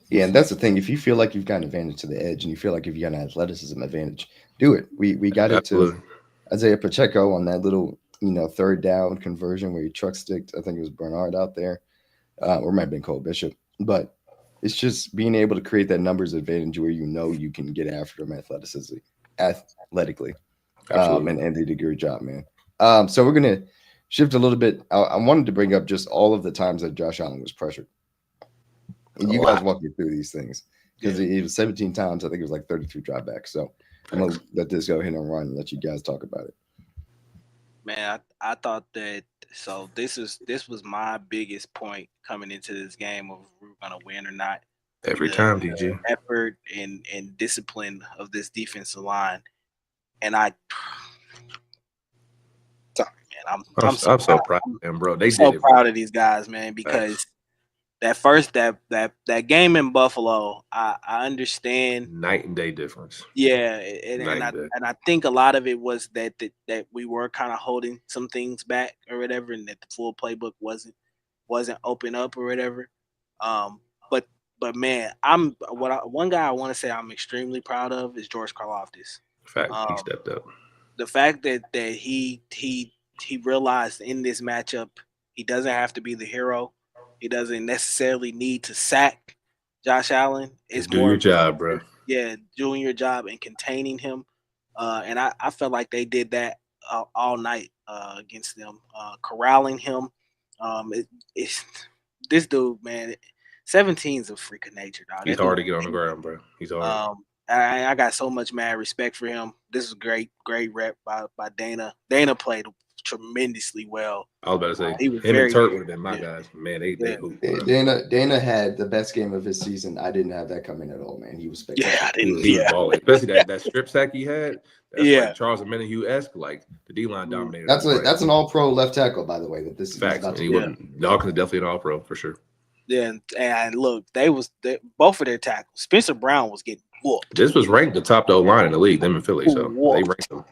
Yeah, and that's the thing. If you feel like you've got an advantage to the edge and you feel like if you got an athleticism advantage, do it. We got Absolutely. It to Isaiah Pacheco on that little 3rd down conversion where he truck sticked. I think it was Bernard out there, or it might have been Cole Bishop. But it's just being able to create that numbers advantage where you can get after them athletically. And they did a great job, man. So we're going to shift a little bit. I wanted to bring up just all of the times that Josh Allen was pressured. And you guys walk me through these things. because it was 17 times. I think it was like 33 dropbacks. So I'm gonna let this go ahead and run and let you guys talk about it. Man, I thought that. So this was my biggest point coming into this game of if we were gonna win or not. Every The time, DG. effort and discipline of this defensive line, and I. Sorry, man. I'm so proud of them, bro. They so did it, proud bro. of these guys, man, because that game in Buffalo, I understand. Night and day difference. Yeah, and I think a lot of it was that we were kind of holding some things back or whatever, and that the full playbook wasn't open up or whatever. But man, one guy I want to say I'm extremely proud of is George Karlaftis. Fact, he stepped up. The fact that he realized in this matchup he doesn't have to be the hero. He doesn't necessarily need to sack Josh Allen. It's do more your job, bro. Yeah, doing your job and containing him. And I felt like they did that all night against them, corralling him. It's this dude, man. 17's a freak of nature, dog. He's hard to get on the ground, bro. He's hard. I got so much mad respect for him. This is great rep by Dana. Dana played tremendously well. I was about to say he was him and Turk would have been my guys. Man, they hooped, Dana had the best game of his season. I didn't have that coming at all, man. He was spectacular. Yeah, I didn't. He was balling. Especially that strip sack he had. That's Yeah. like Charles Menahue-esque. Like the D line dominated. That's an all-pro left tackle, by the way. That this is facts. about to Dawkins is definitely an all-pro for sure. Yeah, and look, both of their tackles. Spencer Brown was getting whooped. This was ranked the top line in the league, them in Philly. So they ranked them.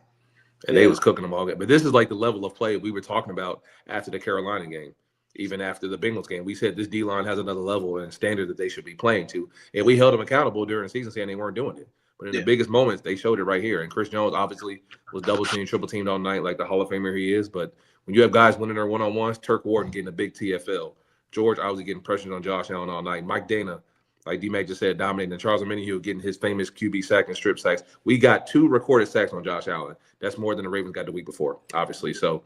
And they was cooking them all good. But this is like the level of play we were talking about after the Carolina game, even after the Bengals game. We said this D-line has another level and standard that they should be playing to. And we held them accountable during the season saying they weren't doing it. But in the biggest moments, they showed it right here. And Chris Jones obviously was double-teamed, triple-teamed all night like the Hall of Famer he is. But when you have guys winning their one-on-ones, Turk Wharton getting a big TFL. George obviously getting pressured on Josh Allen all night. Mike Dana, like DMac just said, dominating. And Charles Menahue getting his famous QB sack and strip sacks. We got 2 recorded sacks on Josh Allen. That's more than the Ravens got the week before, obviously. So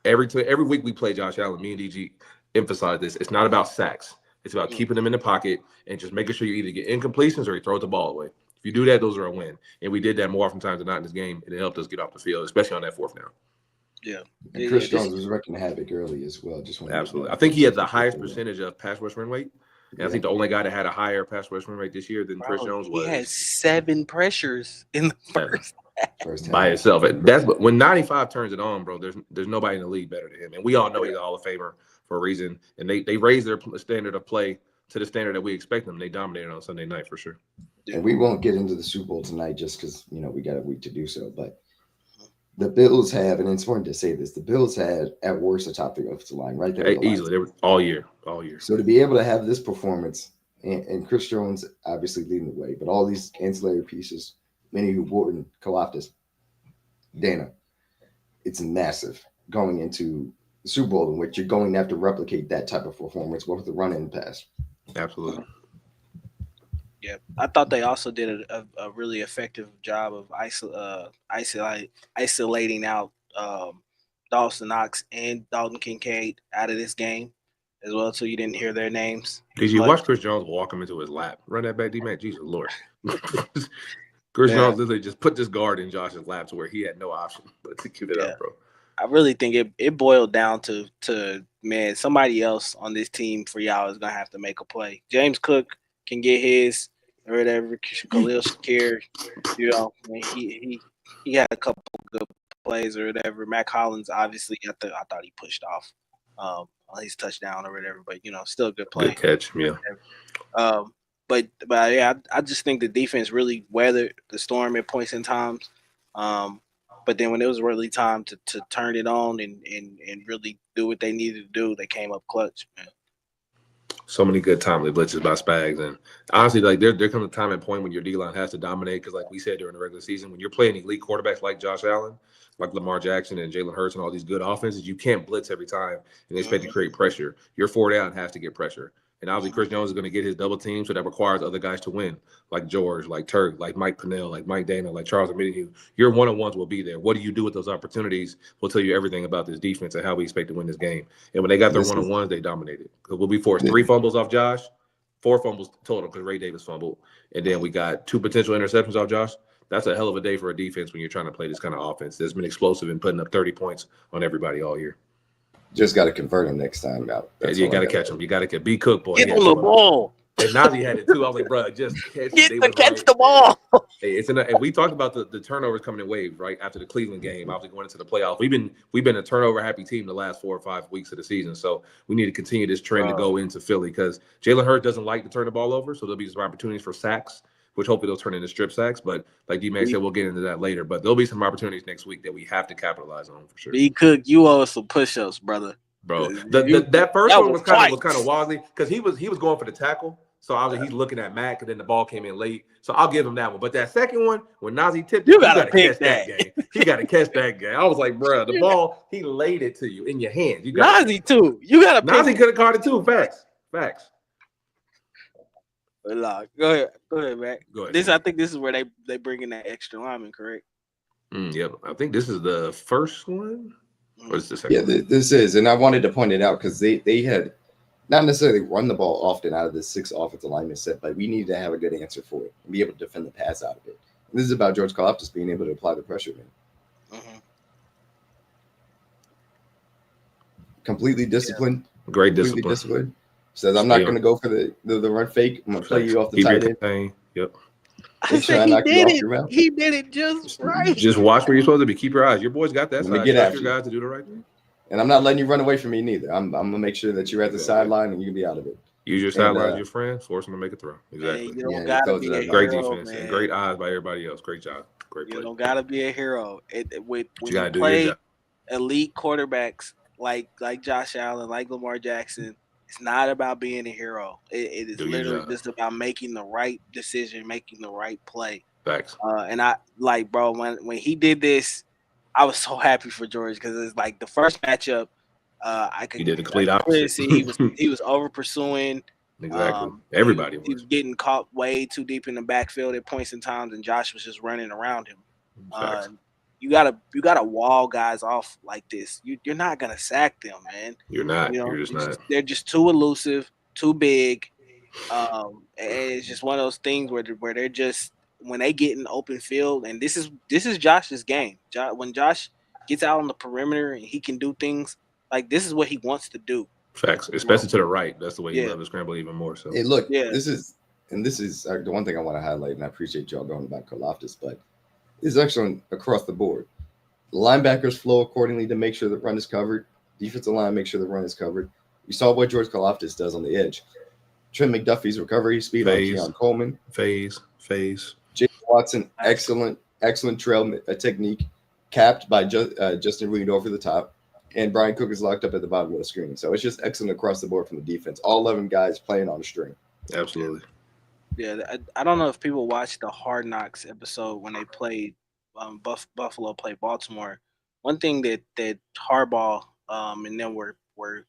every week we play Josh Allen, me and DG emphasize this. It's not about sacks. It's about keeping them in the pocket and just making sure you either get incompletions or you throw the ball away. If you do that, those are a win. And we did that more oftentimes than not in this game, and it helped us get off the field, especially on that 4th down. Yeah. And Chris Jones was wrecking havoc early as well. Absolutely. I think he has the highest percentage of pass rush win rate. And I think the only guy that had a higher pass rush win rate this year than Chris Jones was. He had 7 pressures in the first half. By itself. That's when 95 turns it on, bro. There's nobody in the league better than him. And we all know he's a Hall of Famer for a reason. And they raised their standard of play to the standard that we expect them. They dominated on Sunday night for sure. And we won't get into the Super Bowl tonight just because we got a week to do so. But the Bills have, and it's important to say this, the Bills had at worst a top 3 offensive line right there. Easily. They were all year. So to be able to have this performance and Chris Jones obviously leading the way, but all these ancillary pieces, Menahue, Wharton, Karlaftis, Dana, it's massive going into the Super Bowl in which you're going to have to replicate that type of performance with the run and pass. Absolutely. Yeah, I thought they also did a really effective job of isolating out Dawson Knox and Dalton Kincaid out of this game as well, so you didn't hear their names. Did you watch Chris Jones walk him into his lap? Run that back, DMac. Jesus Lord. Chris Jones literally just put this guard in Josh's lap to where he had no option but to keep it up, bro. I really think it boiled down to man, somebody else on this team for y'all is gonna have to make a play. James Cook can get his or whatever. Khalil Shakir, he had a couple good plays or whatever. Mac Hollins, obviously, I thought he pushed off on his touchdown or whatever, but still a good play. Good catch, yeah. But yeah, I just think the defense really weathered the storm at points in times. But then when it was really time to turn it on and really do what they needed to do, they came up clutch, man. So many good timely blitzes by Spags. And honestly, like there comes a time and point when your D-line has to dominate because like we said during the regular season, when you're playing elite quarterbacks like Josh Allen, like Lamar Jackson and Jalen Hurts and all these good offenses, you can't blitz every time and expect to create pressure. Your 4th down has to get pressure. And obviously Chris Jones is going to get his double team, so that requires other guys to win, like George, like Turk, like Mike Pennell, like Mike Dana, like Charles Menahue. Your one-on-ones will be there. What do you do with those opportunities? We'll tell you everything about this defense and how we expect to win this game. And when they got their one-on-ones, they dominated. Because we'll be forced 3 fumbles off Josh, 4 fumbles total because Ray Davis fumbled. And then we got 2 potential interceptions off Josh. That's a hell of a day for a defense when you're trying to play this kind of offense that's been explosive and putting up 30 points on everybody all year. Just got to convert him next time out. You got to catch him. You got to get B Cook, boy. Get on the ball. And Nazi had it too. I was like, bro, just catch the ball. Hey, and we talked about the turnovers coming in waves, right? After the Cleveland game, obviously going into the playoffs. We've been a turnover happy team the last 4 or 5 weeks of the season. So we need to continue this trend to go into Philly because Jalen Hurts doesn't like to turn the ball over. So there'll be some opportunities for sacks, which hopefully they'll turn into strip sacks. But like DMac said, we'll get into that later. But there'll be some opportunities next week that we have to capitalize on for sure. B Cook, you owe us some push-ups, brother. Bro, that first one was kind of wobbly because he was going for the tackle. So obviously he's looking at Mac, and then the ball came in late. So I'll give him that one. But that second one, when Nazi tipped, you gotta catch that game. He got to catch that game. I was like, bro, the ball, he laid it to you in your hands. Nazi too. You gotta. Nazi could have caught it too. Facts. Go ahead, Mac. Go ahead. I think this is where they bring in that extra lineman, correct? Yep. I think this is the first one. Or is this the second? Yeah, this is, and I wanted to point it out because they had not necessarily run the ball often out of the 6 offensive lineman set, but we need to have a good answer for it and be able to defend the pass out of it. And this is about George Karlaftis being able to apply the pressure, man. Completely disciplined. Great discipline. Says, I'm not going to go for the run fake. I'm going to play you off the tight end. Yep. I said he did it. He did it just right. Just watch where you're supposed to be. Keep your eyes. Your boys got that side. Get after your guys to do the right thing. And I'm not letting you run away from me neither. I'm going to make sure that you're at the sideline and you can be out of it. Use your sideline as your friend. Force them to make a throw. Exactly. You don't gotta be a hero, great defense man. And great eyes by everybody else. Great job. Great play. You don't gotta be a hero. When you play elite quarterbacks like Josh Allen, like Lamar Jackson, it's not about being a hero. It is literally just about making the right decision, making the right play. Facts. And I like, bro, when he did this, I was so happy for George because it's like the first matchup. He did the complete opposite. See, he was over pursuing. Exactly. Everybody he was getting caught way too deep in the backfield at points in times, and Josh was just running around him. You gotta wall guys off like this. You're not gonna sack them, man. You're not. You're just not. They're just too elusive, too big. And it's just one of those things where they're just when they get in open field, and this is Josh's game. When Josh gets out on the perimeter and he can do things like this is what he wants to do. Facts, especially to the right. That's the way you love to scramble even more. So hey, look, this is the one thing I want to highlight, and I appreciate y'all going about Karlaftis, but this is actually across the board. The linebackers flow accordingly to make sure the run is covered. Defensive line make sure the run is covered. You saw what George Karlaftis does on the edge. Trent McDuffie's recovery speed on Keon Coleman. Phase. Jay Watson, excellent trail technique, capped by Justin Reed over the top. And Brian Cook is locked up at the bottom of the screen. So it's just excellent across the board from the defense. All 11 guys playing on a string. Absolutely. Yeah, I don't know if people watched the Hard Knocks episode when they played Buffalo played Baltimore. One thing that Harbaugh and them were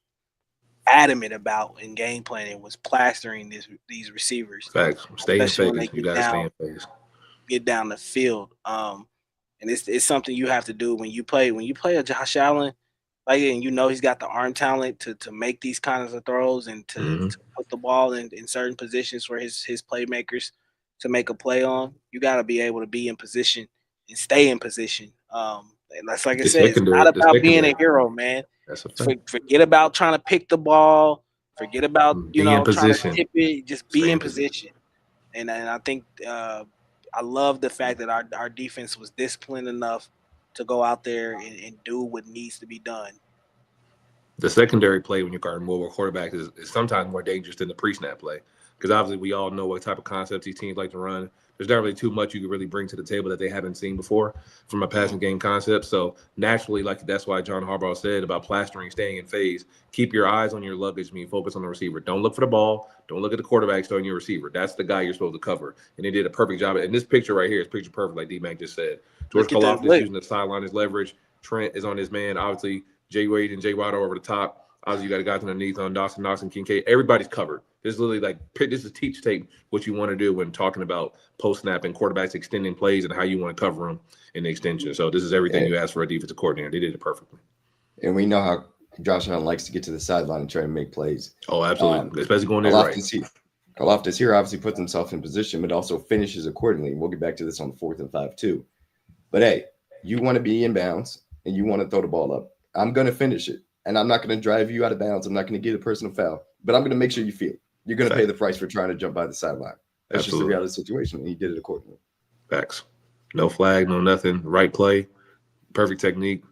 adamant about in game planning was plastering these receivers. Facts. Stay in phase. You got to stay in phase. Get down the field. And it's something you have to do when you play a Josh Allen. Like, and you know he's got the arm talent to make these kinds of throws and to put the ball in certain positions for his playmakers to make a play on. You got to be able to be in position and stay in position. And that's like I said, it's not about being a hero, man. That's a fact. Forget about trying to pick the ball. Forget about trying position. to tip it. Just be in position. And I think I love the fact that our defense was disciplined enough to go out there and do what needs to be done. The secondary play when you're guarding mobile quarterback is sometimes more dangerous than the pre-snap play because obviously we all know what type of concepts these teams like to run. There's not really too much you can really bring to the table that they haven't seen before from a passing game concept. So naturally, like that's why John Harbaugh said about plastering, staying in phase. Keep your eyes on your luggage, focus on the receiver. Don't look for the ball. Don't look at the quarterback showing your receiver. That's the guy you're supposed to cover. And they did a perfect job. And this picture right here is picture perfect, like DMac just said. George Karlaftis using the sideline as leverage. Trent is on his man. Obviously, Jay Wade and Jay Watt are over the top. Obviously, you got guys underneath on Dawson Knox and Kincaid. Everybody's covered. This is literally this is teach tape what you want to do when talking about post snap and quarterbacks extending plays and how you want to cover them in the extension. So this is everything you ask for a defensive coordinator. They did it perfectly. And we know how Josh Allen likes to get to the sideline and try to make plays. Oh, absolutely. Especially going there right. Kalafdis here obviously puts himself in position, but also finishes accordingly. We'll get back to this on the 4th and 5 too. But hey, you want to be in bounds and you want to throw the ball up. I'm going to finish it. And I'm not going to drive you out of bounds. I'm not going to get a personal foul. But I'm going to make sure you feel it. You're going to pay the price for trying to jump by the sideline. That's just the reality of the situation. And he did it accordingly. Facts. No flag, no nothing. Right play. Perfect technique.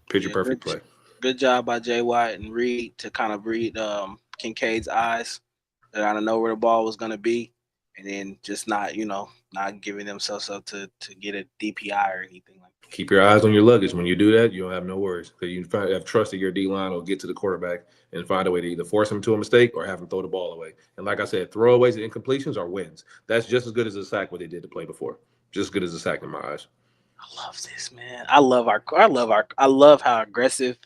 Picture perfect play. Good job by Jay Watt and Reed to kind of read Kincaid's eyes. They kind of know where the ball was going to be. And then just not giving themselves up to get a DPI or anything like that. Keep your eyes on your luggage. When you do that, you don't have no worries. Because you have trust that your D-line will get to the quarterback and find a way to either force him to a mistake or have him throw the ball away. And like I said, throwaways and incompletions are wins. That's just as good as a sack what they did to play before. Just as good as a sack in my eyes. I love this, man. I love how aggressive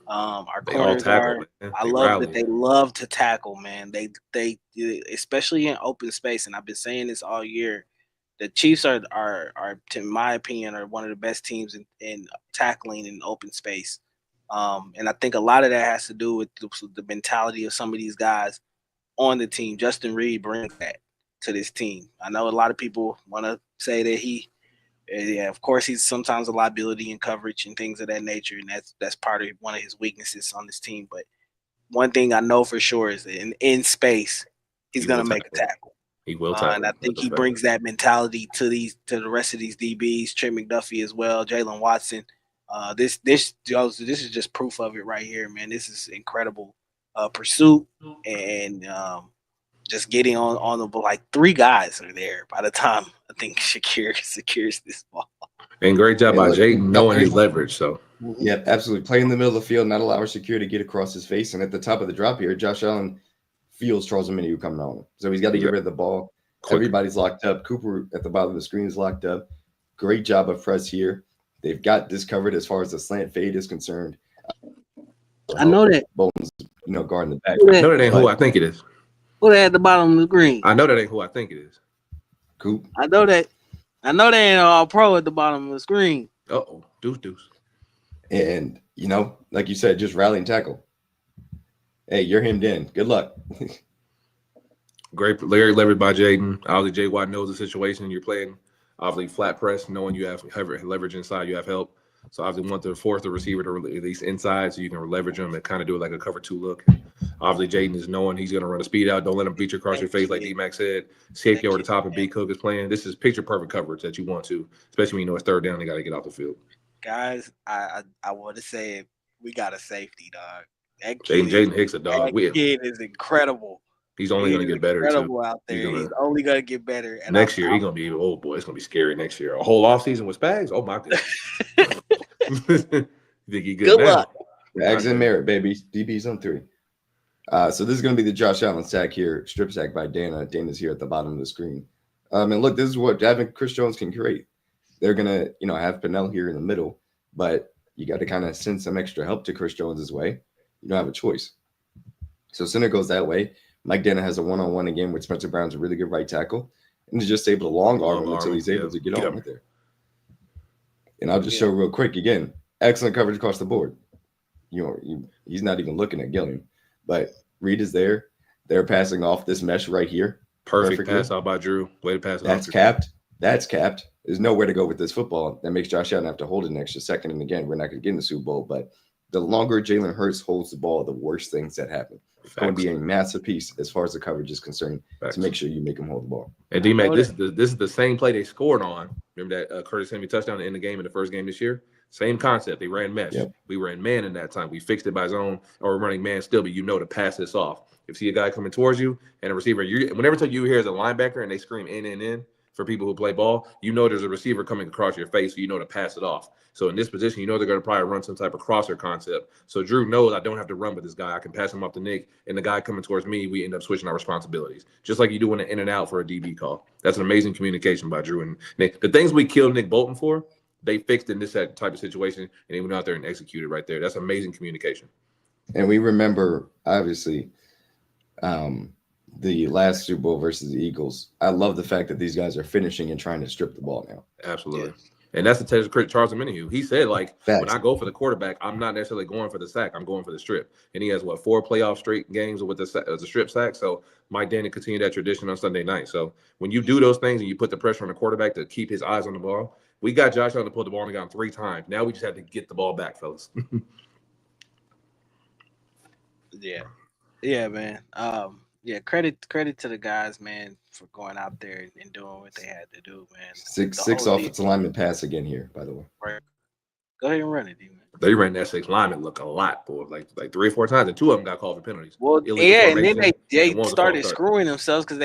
our corners are. I love that they love to tackle, man. They especially in open space, and I've been saying this all year. The Chiefs are in my opinion, are one of the best teams in tackling in open space. And I think a lot of that has to do with the mentality of some of these guys on the team. Justin Reed brings that to this team. I know a lot of people want to say that of course he's sometimes a liability in coverage and things of that nature, and that's part of one of his weaknesses on this team. But one thing I know for sure is that in space, he's going to make a tackle. He will tackle. And I think he brings that mentality to the rest of these DBs, Trent McDuffie as well, Jalen Watson. This is just proof of it right here, man. This is incredible pursuit and just getting on the ball. Like 3 guys are there by the time I think Shakir secures this ball. And great job by Jayden knowing his leverage. So yeah, absolutely. Play in the middle of the field, not allow Shakir to get across his face. And at the top of the drop here, Josh Allen feels Charles Omenihu coming on him. So he's got to get rid of the ball. Everybody's locked up. Cooper at the bottom of the screen is locked up. Great job of press here. They've got this covered as far as the slant fade is concerned. I know that. Bolton's, guarding the back. I know that ain't who I think it is. Who at the bottom of the screen? I know that ain't who I think it is. Coop. I know that. I know they ain't all pro at the bottom of the screen. Uh-oh. Deuce. And, like you said, just rally and tackle. Hey, you're hemmed in. Good luck. Great leverage by Jayden. Obviously, Jay Watt knows the situation. You're playing, obviously, flat press, knowing you have leverage inside, you have help. So obviously want to force the receiver to release inside so you can leverage him and kind of do it like a cover 2 look. Obviously, Jayden is knowing he's going to run a speed out. Don't let him beat you across your face like DMac said. Safety over the top and B. Cook is playing. This is picture perfect coverage that you want to, especially when you know it's 3rd down. They got to get off the field. Guys, I want to say we got a safety, dog. Jaden Hicks, a dog. That kid is incredible. He's only going to get better. Incredible out there. He's only going to get better. And next year, he's going to be, oh boy, it's going to be scary next year. A whole offseason with Spags? Oh my goodness. You think he good luck. Spags and Merritt, baby. DB's on 3. So this is going to be the Josh Allen sack here. Strip sack by Dana. Dana's here at the bottom of the screen. And look, this is what having Chris Jones can create. They're going to, have Pennell here in the middle, but you got to kind of send some extra help to Chris Jones's way. You don't have a choice. So center goes that way. Mike Dana has a one-on-one again with Spencer Brown's a really good right tackle. And he's just able to long arm him until he's able to get on right there. And I'll just show real quick again. Excellent coverage across the board. He's not even looking at Gilliam. But Reed is there. They're passing off this mesh right here. Perfect pass out by Drew. Way to pass it off. That's capped. There's nowhere to go with this football. That makes Josh Allen have to hold it an extra second. And again, we're not going to get in the Super Bowl. But the longer Jalen Hurts holds the ball, the worse things that happen. It's going to be a massive piece as far as the coverage is concerned to make sure you make him hold the ball. And DMac, this is the same play they scored on. Remember that Curtis Henry touchdown in the game in the first game this year? Same concept. They ran mesh. Yep. We ran man in that time. We fixed it by zone, or we're running man still, but to pass this off. If you see a guy coming towards you and a receiver, whenever you hear as a linebacker and they scream in, for people who play ball, there's a receiver coming across your face, so to pass it off. So in this position, they're going to probably run some type of crosser concept. So Drew knows I don't have to run with this guy. I can pass him off to Nick, and the guy coming towards me, we end up switching our responsibilities, just like you do in an in and out for a DB call. That's an amazing communication by Drew and Nick. The things we killed Nick Bolton for, they fixed in this type of situation, and they went out there and executed right there. That's amazing communication. And we remember, obviously, the last Super Bowl versus the Eagles. I love the fact that these guys are finishing and trying to strip the ball now. Absolutely. And that's the test of Charles Omenihu. He said, like, Facts. when I go for the quarterback, I'm not necessarily going for the sack. I'm going for the strip. And he has, 4 playoff straight games with the strip sack. So Mike Danny continue that tradition on Sunday night. So when you do those things and you put the pressure on the quarterback to keep his eyes on the ball, we got Josh Allen to pull the ball and got him 3 times. Now we just have to get the ball back, fellas. Yeah, man. Credit to the guys, man, for going out there and doing what they had to do, man. Six offensive lineman pass again here, by the way. Right. Go ahead and run it, D-man. They ran that 6 lineman look a lot, boy, like 3 or 4 times, and 2 of them got called for penalties. Well, and then they started screwing themselves because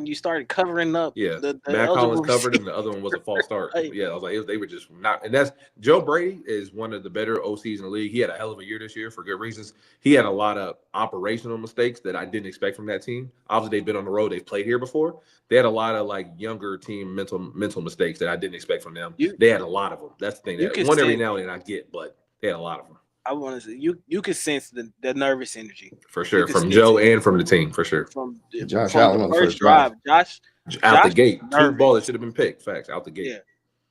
you started covering up. Yeah, the Matt Collins covered, and the other one was a false start. Yeah, I was like, they were just not. And that's Joe Brady is one of the better OCs in the league. He had a hell of a year this year for good reasons. He had a lot of operational mistakes that I didn't expect from that team. Obviously, they've been on the road, they've played here before. They had a lot of younger team mental mistakes that I didn't expect from them. They had a lot of them. That's the thing. That one every now and then I get, but they had a lot of them. I want to say you could sense the nervous energy for sure from Joe and from the team for sure. From Josh Allen on the first drive. Josh out the gate, 2 balls that should have been picked. Facts out the gate. Yeah,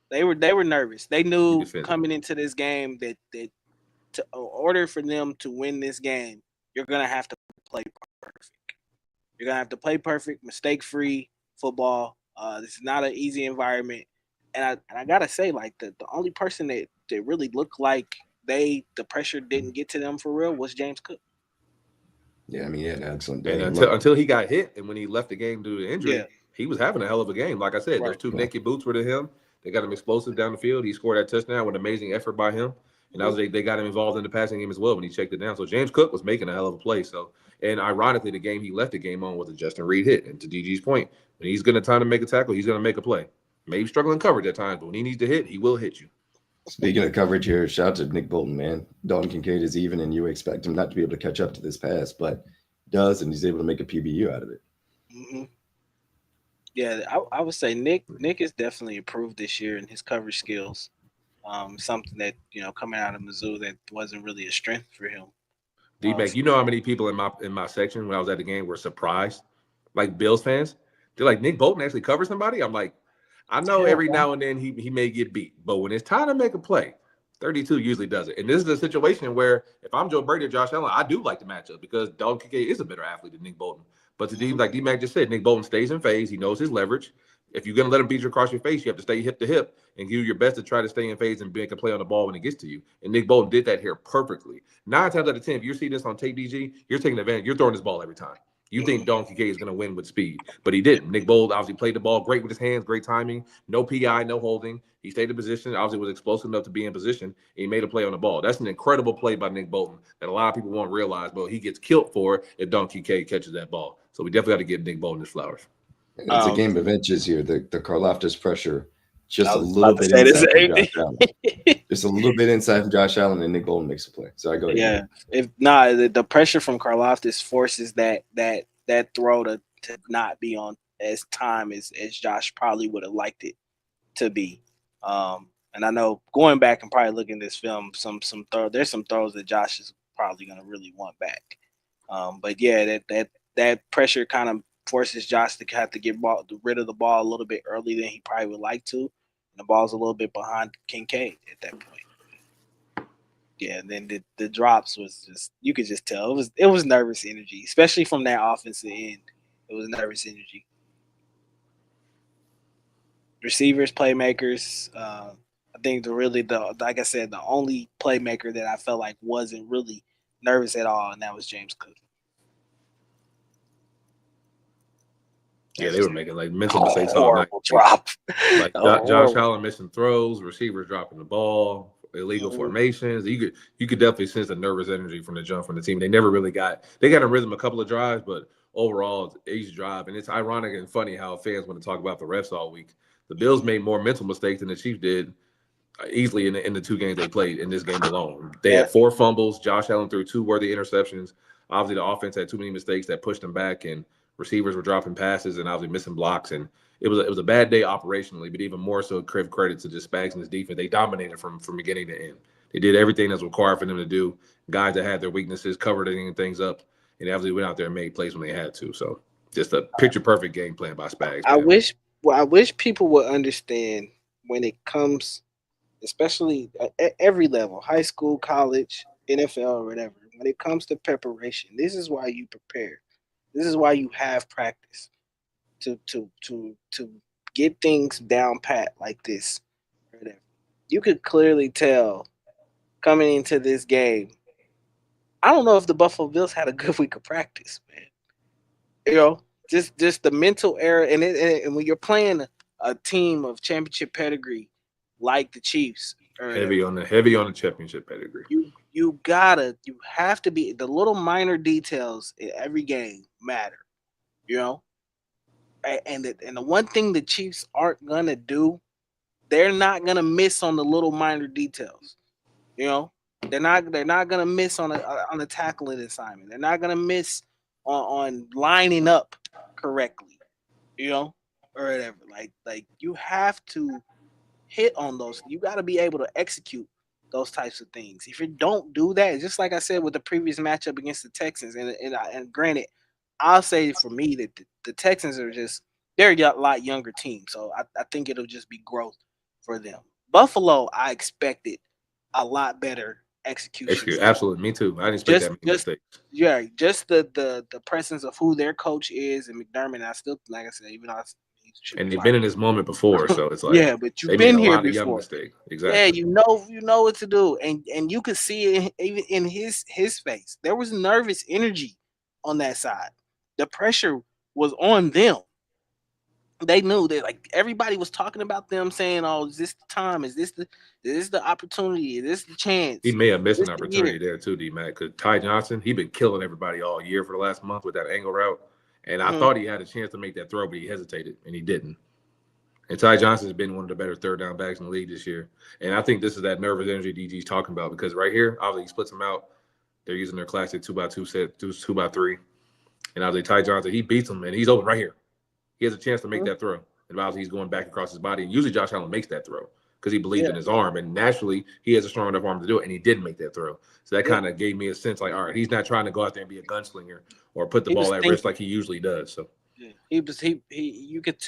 they were nervous. They knew coming into this game that in order for them to win this game, you're gonna have to play perfect. You're gonna have to play perfect, mistake-free football. This is not an easy environment, and I gotta say, the only person that really looked like the pressure didn't get to them for real was James Cook. Yeah, I mean, he had an excellent day. And until he got hit, and when he left the game due to injury, he was having a hell of a game. Like I said, those 2 naked boots were to him. They got him explosive down the field. He scored that touchdown with amazing effort by him. And they got him involved in the passing game as well when he checked it down. So James Cook was making a hell of a play. So, and ironically, the game he left the game on was a Justin Reed hit. And to DG's point, when he's going to time to make a tackle, he's going to make a play. Maybe struggling coverage at times, but when he needs to hit, he will hit you. Speaking of coverage here, shout out to Nick Bolton, man. Dalton Kincaid is even, and you expect him not to be able to catch up to this pass, but does, and he's able to make a PBU out of it. Mm-hmm. Yeah, I would say Nick has definitely improved this year in his coverage skills. Something that, coming out of Mizzou that wasn't really a strength for him. DMac, you know how many people in my section when I was at the game were surprised, like Bills fans? They're like, Nick Bolton actually covers somebody? I'm like, I know every now and then he may get beat, but when it's time to make a play, 32 usually does it. And this is a situation where if I'm Joe Brady or Josh Allen, I do like the matchup because Dalton Kincaid is a better athlete than Nick Bolton. But to like DMac just said, Nick Bolton stays in phase. He knows his leverage. If you're going to let him beat you across your face, you have to stay hip to hip and do your best to try to stay in phase and make a play on the ball when it gets to you. And Nick Bolton did that here perfectly. 9 times out of 10, if you see this on tape, DG, you're taking advantage. You're throwing this ball every time. You think Dalton Kincaid is going to win with speed, but he didn't. Nick Bolton obviously played the ball great with his hands, great timing, no PI, no holding. He stayed in position, obviously was explosive enough to be in position, and he made a play on the ball. That's an incredible play by Nick Bolton that a lot of people won't realize, but he gets killed for if Dalton Kincaid catches that ball. So we definitely got to give Nick Bolton his flowers. It's a game of inches here. The Karlaftis pressure just a little bit inside from Josh Allen. Just a little bit inside from Josh Allen, and Nick Bolton makes a play. So I go. Yeah, if not, the pressure from Karlaftis forces that throw to not be on as time as Josh probably would have liked it to be. And I know going back and probably looking at this film, there's some throws that Josh is probably going to really want back. But yeah, that pressure kind of forces Josh to have to get rid of the ball a little bit earlier than he probably would like to. And the ball's a little bit behind Kincaid at that point. Yeah, and then the drops was just, you could just tell it was nervous energy, especially from that offensive end. It was nervous energy. Receivers, playmakers. I think like I said, the only playmaker that I felt like wasn't really nervous at all, and that was James Cook. Yeah, they were making mental mistakes all night. Drop. Josh Allen missing throws, receivers dropping the ball, illegal formations. You could definitely sense the nervous energy from the jump from the team. They never really got a rhythm a couple of drives, but overall each drive. And it's ironic and funny how fans want to talk about the refs all week. The Bills made more mental mistakes than the Chiefs did easily in the 2 games they played in this game alone. They had 4 fumbles. Josh Allen threw 2 worthy interceptions. Obviously, the offense had too many mistakes that pushed them back, and receivers were dropping passes and obviously missing blocks. And it was a bad day operationally, but even more so credit to just Spags and his defense. They dominated from beginning to end. They did everything that's required for them to do. Guys that had their weaknesses covered things up, and they obviously went out there and made plays when they had to. So just a picture-perfect game plan by Spags. I wish people would understand when it comes especially at every level, high school, college, NFL, or whatever. When it comes to preparation, this is why you prepare. This is why you have practice to get things down pat like this. Whatever. You could clearly tell coming into this game. I don't know if the Buffalo Bills had a good week of practice, man. You know, just the mental error, and when you're playing a team of championship pedigree like the Chiefs or whatever, heavy on the championship pedigree. you have to be the little minor details in every game matter. You know, and the one thing the Chiefs aren't gonna do, they're not gonna miss on the little minor details. You know, they're not gonna miss on a tackling assignment. They're not gonna miss on lining up correctly. You know, or whatever. Like you have to hit on those. You got to be able to execute those types of things. If you don't do that, just like I said with the previous matchup against the Texans, and granted, I'll say for me that the Texans are they're a lot younger team, so I think it'll just be growth for them. Buffalo, I expected a lot better execution. Absolutely, me too. I didn't expect that many mistakes. Yeah, just the presence of who their coach is and McDermott. I still, like I said, even though and they've been in this moment before, so it's like yeah, but you've been here before. Mistake. Exactly. Yeah, you know what to do, and you could see it even in his face. There was nervous energy on that side. The pressure was on them. They knew that, like, everybody was talking about them, saying, "Oh, is this the time? Is this the opportunity? Is this the chance?" He may have missed an opportunity there too, DMac, because Ty Johnson, he been killing everybody all year for the last month with that angle route, and I thought he had a chance to make that throw, but he hesitated and he didn't. And Ty Johnson has been one of the better third down backs in the league this year, and I think this is that nervous energy DG's talking about, because right here, obviously he splits them out. They're using their classic 2x2 set, 2x3, and obviously Ty Johnson, he beats him and he's open right here. He has a chance to make that throw. And obviously he's going back across his body. And usually Josh Allen makes that throw because he believes in his arm. And naturally, he has a strong enough arm to do it. And he did make that throw. So that kind of gave me a sense like, all right, he's not trying to go out there and be a gunslinger or put the ball at risk like he usually does. So you could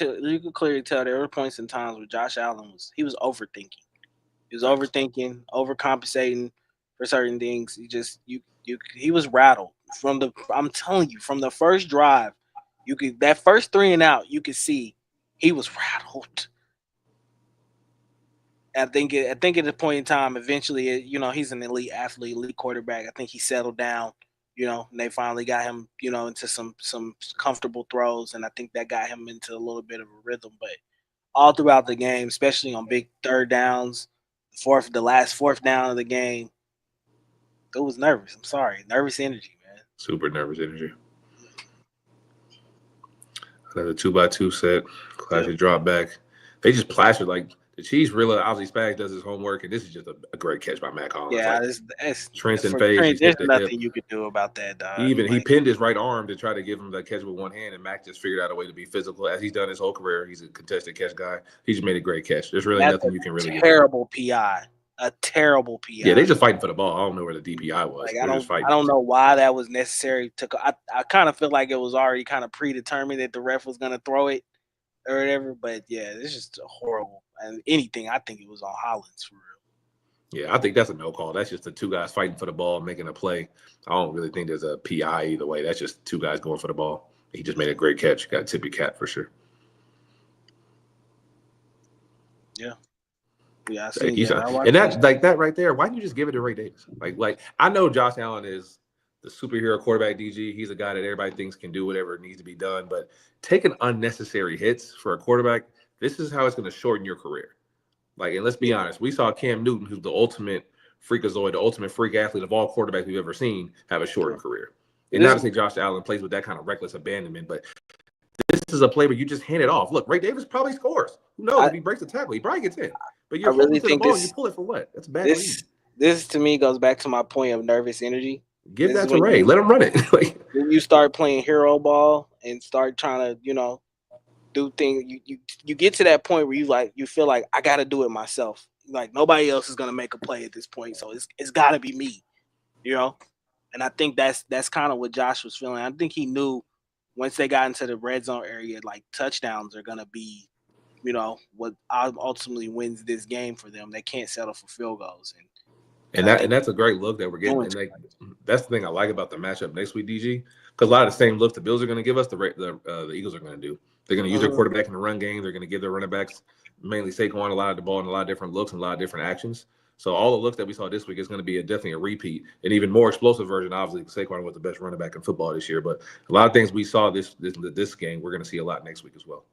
clearly tell there were points in times where Josh Allen was overthinking. He was overthinking, overcompensating for certain things. He was rattled I'm telling you, from the first drive. That first 3 and out, you could see he was rattled. I think at the point in time, eventually, he's an elite athlete, elite quarterback. I think he settled down, and they finally got him, into some comfortable throws, and I think that got him into a little bit of a rhythm. But all throughout the game, especially on big third downs, the last fourth down of the game, it was nervous. I'm sorry, nervous energy, man. Super nervous energy. Another 2x2 set, classic drop back. They just plastered, like, the Chiefs really, obviously Spags does his homework, and this is just a great catch by Mac Hollins. Yeah, like, it's Trenton phase. There's nothing you could do about that, dog. He pinned his right arm to try to give him the catch with one hand, and Mac just figured out a way to be physical. As he's done his whole career, he's a contested catch guy. He just made a great catch. There's really nothing you can really terrible PI. A terrible PI. Yeah, they just fighting for the ball. I don't know where the DPI was. Like, I don't know why that was necessary. I kind of feel like it was already kind of predetermined that the ref was going to throw it or whatever. But yeah, it's just horrible. And anything, I think it was on Hollins for real. Yeah, I think that's a no call. That's just the two guys fighting for the ball, making a play. I don't really think there's a PI either way. That's just two guys going for the ball. He just made a great catch. Got a tip your cap for sure. Yeah. Yeah, I see. And that's like that right there. Why didn't you just give it to Ray Davis? Like I know Josh Allen is the superhero quarterback. DG, he's a guy that everybody thinks can do whatever needs to be done. But taking unnecessary hits for a quarterback, this is how it's going to shorten your career. Like, and let's be honest, we saw Cam Newton, who's the ultimate freakazoid, the ultimate freak athlete of all quarterbacks we've ever seen, have a shortened career. And not to say Josh Allen plays with that kind of reckless abandonment, but this is a play where you just hand it off. Look, Ray Davis probably scores. Who knows? If he breaks the tackle, he probably gets in. But you're really thinking the ball, you pull it for what? That's bad. This to me goes back to my point of nervous energy. Give that to Ray. Let him run it. When you start playing hero ball and start trying to, do things, you get to that point where you feel like I got to do it myself. Like nobody else is gonna make a play at this point, so it's got to be me, And I think that's kind of what Josh was feeling. I think he knew once they got into the red zone area, like touchdowns are gonna be what ultimately wins this game for them. They can't settle for field goals, and that's a great look that we're getting. And that's the thing I like about the matchup next week, DG, because a lot of the same looks the Bills are going to give us, the Eagles are going to do. They're going to use their quarterback in the run game. They're going to give their running backs, mainly Saquon, a lot of the ball and a lot of different looks and a lot of different actions. So all the looks that we saw this week is going to be definitely a repeat, and even more explosive version. Obviously, Saquon was the best running back in football this year, but a lot of things we saw this game, we're going to see a lot next week as well.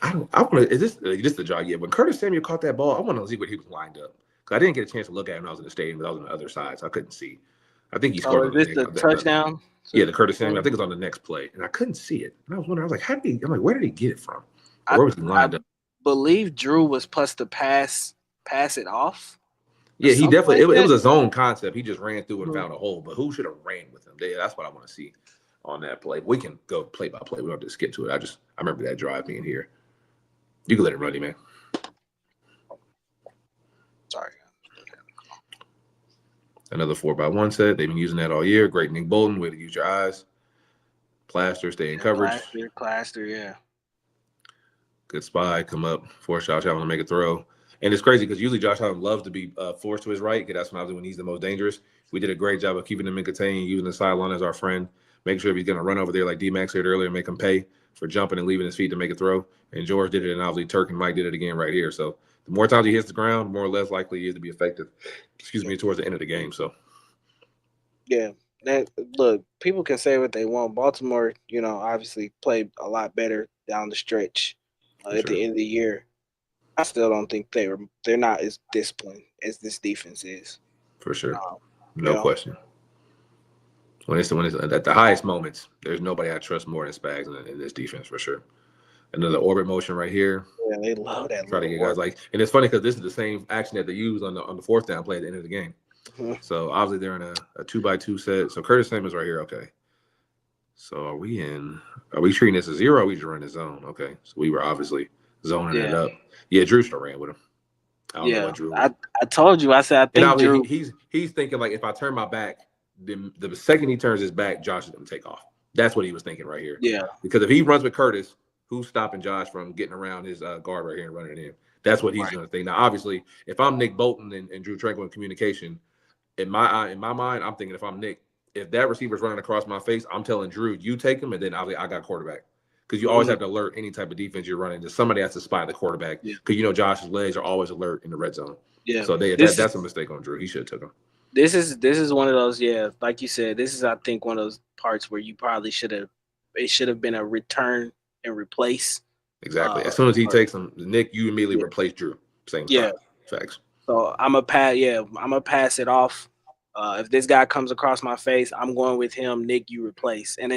I want to. Is this the job? Yeah. When Curtis Samuel caught that ball, I want to see what he was lined up, because I didn't get a chance to look at him when I was in the stadium, but I was on the other side, so I couldn't see. I think he scored. Is this the touchdown? Yeah, the Curtis Samuel. I think it was on the next play, and I couldn't see it. And I was wondering, I was like, where did he get it from? Where was he lined up? I believe Drew was supposed to pass it off. Yeah, he definitely. It was a zone concept. He just ran through and found a hole. But who should have ran with him? That's what I want to see on that play. We can go play by play. We don't have to skip to it. I remember that drive being here. You can let it run, man. Sorry. Another 4x1 set. They've been using that all year. Great Nick Bolton. Way to use your eyes. Plaster, stay in coverage. Plaster, yeah. Good spy. Come up. Force Josh Allen to make a throw. And it's crazy because usually Josh Allen loves to be forced to his right, because that's when he's the most dangerous. We did a great job of keeping him in contain, using the sideline as our friend, making sure if he's going to run over there like DMac said earlier, make him pay for jumping and leaving his feet to make a throw. And George did it, and obviously Turk and Mike did it again right here. So the more times he hits the ground, the more or less likely he is to be effective, towards the end of the game. So, yeah, look, people can say what they want. Baltimore, obviously played a lot better down the stretch at the end of the year. I still don't think they're not as disciplined as this defense is. For sure. No question. When it's at the highest moments, there's nobody I trust more than Spags in this defense, for sure. Another orbit motion right here. Yeah, they love that. Try to get guys and it's funny because this is the same action that they use on the fourth down play at the end of the game. Mm-hmm. So obviously they're in a 2x2 set. So Curtis Samuel's right here. Okay. So are we treating this as zero? Or are we just running zone? Okay. So we were obviously zoning it up. Yeah, Drew still ran with him. I don't know what Drew. I told you. I said I think Drew. He's thinking like, if I turn my back, then the second he turns his back, Josh is going to take off. That's what he was thinking right here. Yeah. Because if he runs with Curtis, who's stopping Josh from getting around his guard right here and running it in? That's what he's going to think. Now, obviously, if I'm Nick Bolton and Drew Tranquil in communication, in my mind, I'm thinking if I'm Nick, if that receiver's running across my face, I'm telling Drew, you take him, and then I got quarterback. Because you always have to alert any type of defense you're running. That somebody has to spy the quarterback. Because Josh's legs are always alert in the red zone. Yeah. So that's a mistake on Drew. He should have took him. This is one of those, like you said, this is, I think, one of those parts where you probably should have been a return and replace. Exactly. As soon as he takes him, Nick, you immediately replace Drew. Same time. Facts. So I'm a pass it off. If this guy comes across my face, I'm going with him. Nick, you replace. And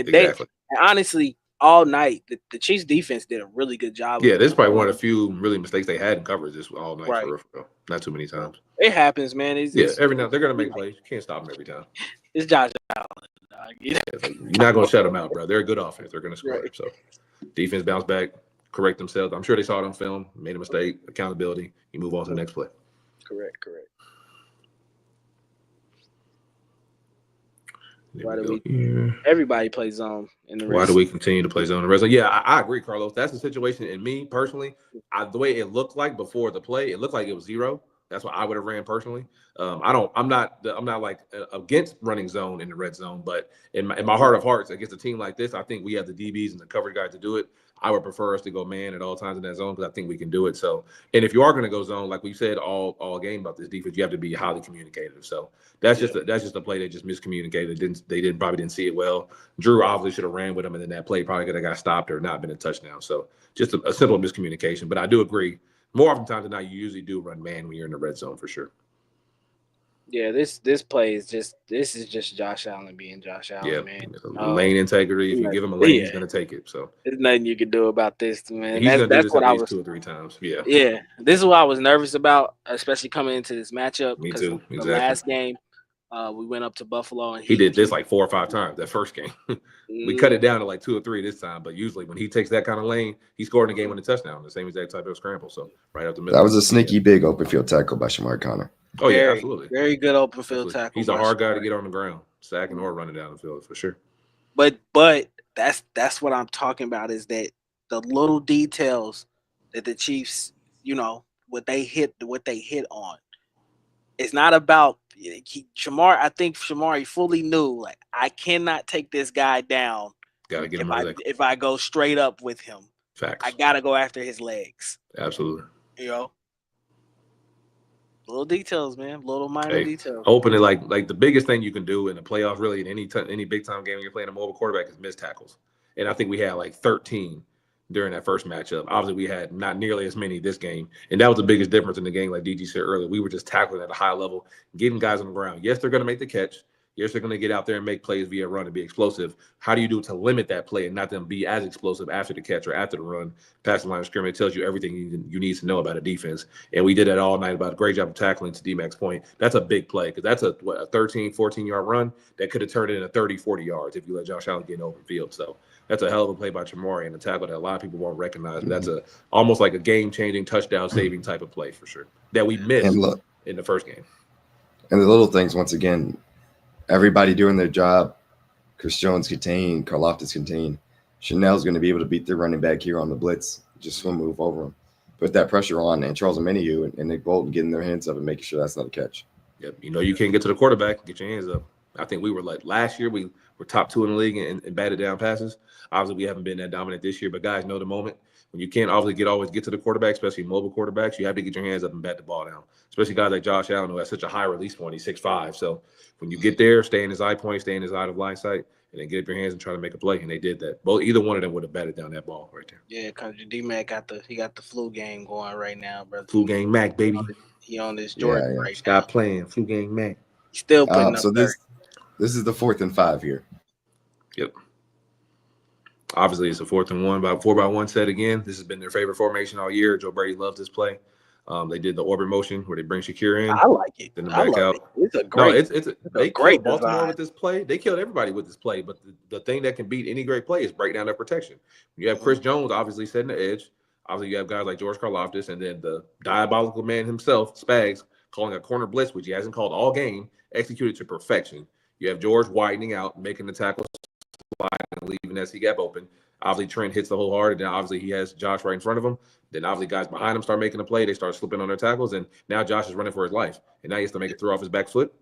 honestly, all night, the Chiefs defense did a really good job. Yeah, this is probably one of the few really mistakes they had in coverage this all night. Right. For real. Not too many times. It happens, man. Every now they're gonna make plays. You can't stop them every time. It's Josh Allen. You're not gonna shut them out, bro. They're a good offense. They're gonna score. Right. So defense bounce back, correct themselves. I'm sure they saw it on film, made a mistake, accountability. You move on to the next play. Correct. Everybody plays zone in the red zone. Why do we continue to play zone in the red zone? Yeah, I agree, Carlos. That's the situation. And me personally, the way it looked like before the play, it looked like it was zero. That's what I would have ran personally. I'm not like against running zone in the red zone, but in my heart of hearts, against a team like this, I think we have the DBs and the coverage guys to do it. I would prefer us to go man at all times in that zone because I think we can do it. So, and if you are going to go zone, like we said all game about this defense, you have to be highly communicative. So that's just a play that just miscommunicated. They probably didn't see it well. Drew obviously should have ran with him, and then that play probably could have got stopped or not been a touchdown. So just a simple miscommunication. But I do agree. More often times than not, you usually do run man when you're in the red zone for sure. Yeah, this play is just Josh Allen being Josh Allen, man. Lane integrity. If you give him a lane, he's gonna take it. So there's nothing you can do about this, man. He's gonna do this at least 2 or 3 times. Yeah. Yeah. This is what I was nervous about, especially coming into this matchup. Me too. Exactly. The last game, we went up to Buffalo and he did this like 4 or 5 times that first game. We cut it down to like 2 or 3 this time, but usually when he takes that kind of lane, he scored in the game with a touchdown, the same exact type of scramble. So right up the middle. That was a sneaky big open field tackle by Shamar Connor. Oh yeah, absolutely. Very good open field tackle. He's a hard guy to get on the ground, sacking or running down the field for sure. But that's what I'm talking about, is that the little details that the Chiefs, what they hit on. It's not about Shamar. I think Shamari fully knew, like, I cannot take this guy down. Gotta get him on that. If I go straight up with him. Facts. I gotta go after his legs. Absolutely. Little details, man. Little minor details. Open it like the biggest thing you can do in the playoffs, really, in any big time game when you're playing a mobile quarterback, is miss tackles. And I think we had like 13 during that first matchup. Obviously, we had not nearly as many this game, and that was the biggest difference in the game. Like DG said earlier, we were just tackling at a high level, getting guys on the ground. Yes, they're going to make the catch. Yes, they're going to get out there and make plays via run and be explosive. How do you do to limit that play and not them be as explosive after the catch or after the run, past the line of scrimmage? It tells you everything you need to know about a defense. And we did that all night. About a great job of tackling, to DMac's point. That's a big play, because that's a 13, 14-yard run that could have turned it into 30, 40 yards if you let Josh Allen get in open field. So that's a hell of a play by Chamari, and a tackle that a lot of people won't recognize. But that's almost like a game-changing, touchdown-saving type of play for sure that we missed in the first game. And the little things, once again, everybody doing their job. Chris Jones contained, Karlaftis contained. Chanel's going to be able to beat their running back here on the blitz. Just swim move over him. Put that pressure on, and Charles Omenihu and Nick Bolton getting their hands up and making sure that's not a catch. Yep. You can't get to the quarterback, get your hands up. I think we were like last year, we were top 2 in the league and batted down passes. Obviously, we haven't been that dominant this year, but guys know the moment. When you can't obviously always get to the quarterback, especially mobile quarterbacks, you have to get your hands up and bat the ball down. Especially guys like Josh Allen, who has such a high release point. He's 6'5". So when you get there, stay in his eye point, stay in his out of line sight, and then get up your hands and try to make a play. And they did that. Either one of them would have batted down that ball right there. Yeah, because DMac got the flu game going right now, brother. Flu game Mac, baby. He on this Jordan right now. Stop playing. Flu game Mac. He's still putting up. So this is the 4th and 5 here. Yep. Obviously, it's a 4th and 1, about 4-by-1 set again. This has been their favorite formation all year. Joe Brady loves this play. They did the orbit motion where they bring Shakir in. I like it. Then back out. It's a great. They great killed Baltimore design with this play. They killed everybody with this play. But the thing that can beat any great play is break down their protection. You have Chris Jones obviously setting the edge. Obviously, you have guys like George Karlaftis, and then the diabolical man himself, Spags, calling a corner blitz, which he hasn't called all game, executed to perfection. You have George widening out, making the tackle slide and leaving that C gap open. Obviously, Trent hits the whole hard, and then obviously he has Josh right in front of him. Then obviously guys behind him start making a play. They start slipping on their tackles, and now Josh is running for his life. And now he has to make a throw off his back foot.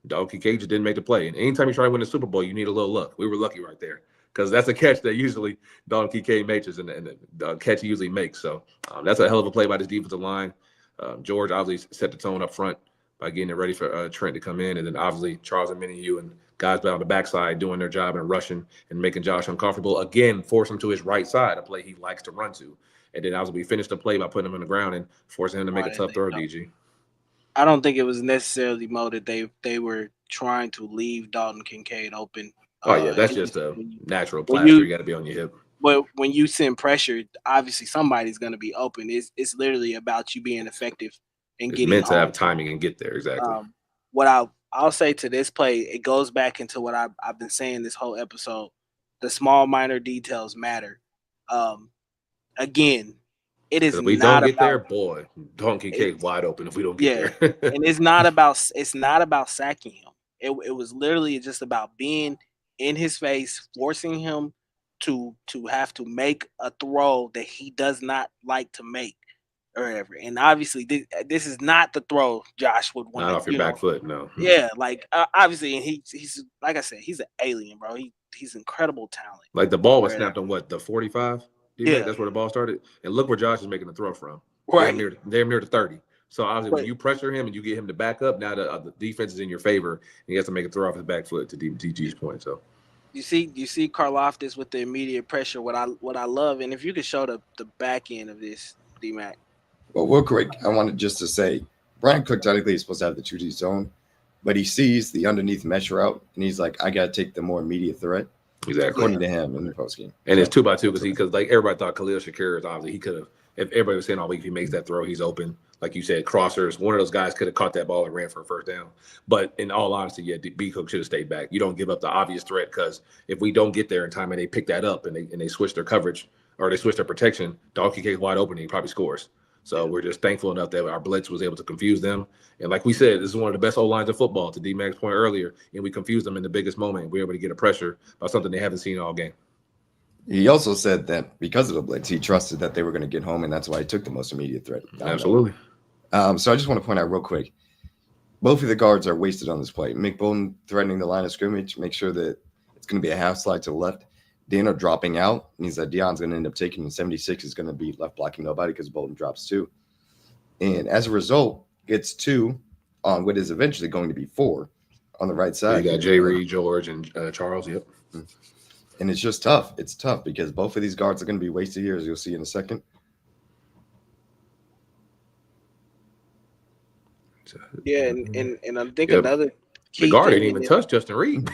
Donkey Cage just didn't make the play. And anytime you try to win the Super Bowl, you need a little luck. We were lucky right there, because that's a catch that usually Donkey Cage makes, and the catch he usually makes. So that's a hell of a play by this defensive line. George obviously set the tone up front by getting it ready for Trent to come in, and then obviously Charles and Omenihu and guys on the backside doing their job and rushing and making Josh uncomfortable. Again, force him to his right side, a play he likes to run to. And then obviously we finished the play by putting him on the ground and forcing him to make a tough throw, DG. I don't think it was necessarily that they were trying to leave Dalton Kincaid open. Oh, yeah, that's just a natural plaster. You got to be on your hip. But when you send pressure, obviously somebody's going to be open. It's literally about you being effective and getting meant to have timing and get there, exactly. What I'll say to this play, it goes back into what I've been saying this whole episode. The small minor details matter. Again, it is if we not don't get about, there, boy, Donkey Cage wide open if we don't get there. And it's not about sacking him. It was literally just about being in his face, forcing him to have to make a throw that he does not like to make. Or whatever. And obviously, this is not the throw Josh would want. Not off your back foot, no. Yeah, like obviously, and he's like I said, he's an alien, bro. He's incredible talent. Like the ball was snapped on what, the 45? Yeah, that's where the ball started. And look where Josh is making the throw from. Right, damn near the 30. So obviously, when you pressure him and you get him to back up, now the defense is in your favor, and he has to make a throw off his back foot to DG's point. So. You see Karlaftis with the immediate pressure. What I love, and if you could show the back end of this, DMac. Well, real quick, I wanted just to say, Brian Cook technically is supposed to have the 2D zone, but he sees the underneath mesh route, and he's like, I got to take the more immediate threat. Exactly. According to him in the postgame. And it's 2x2 because like everybody thought Khalil Shakir is obviously, he could have, if everybody was saying all week, if he makes that throw, he's open. Like you said, crossers, one of those guys could have caught that ball and ran for a first down. But in all honesty, yeah, B. Cook should have stayed back. You don't give up the obvious threat, because if we don't get there in time and they pick that up and they switch their coverage or they switch their protection, Donkey Cage wide open and he probably scores. So we're just thankful enough that our blitz was able to confuse them. And like we said, this is one of the best O-lines in football, to DMac's point earlier, and we confused them in the biggest moment. We were able to get a pressure about something they haven't seen all game. He also said that because of the blitz, he trusted that they were going to get home, and that's why he took the most immediate threat. Absolutely. So I just want to point out real quick, both of the guards are wasted on this play. Mick Bolton threatening the line of scrimmage, make sure that it's going to be a half slide to the left. Dana dropping out means that Deion's going to end up taking, 76 is going to be left blocking nobody because Bolton drops 2. And as a result, gets 2 on what is eventually going to be 4 on the right side. You got Jay Reed, George, and Charles. Yep. And it's just tough. It's tough because both of these guards are going to be wasted here, as you'll see in a second. Yeah, and I'm thinking another key the guard thing didn't even touch Justin Reed.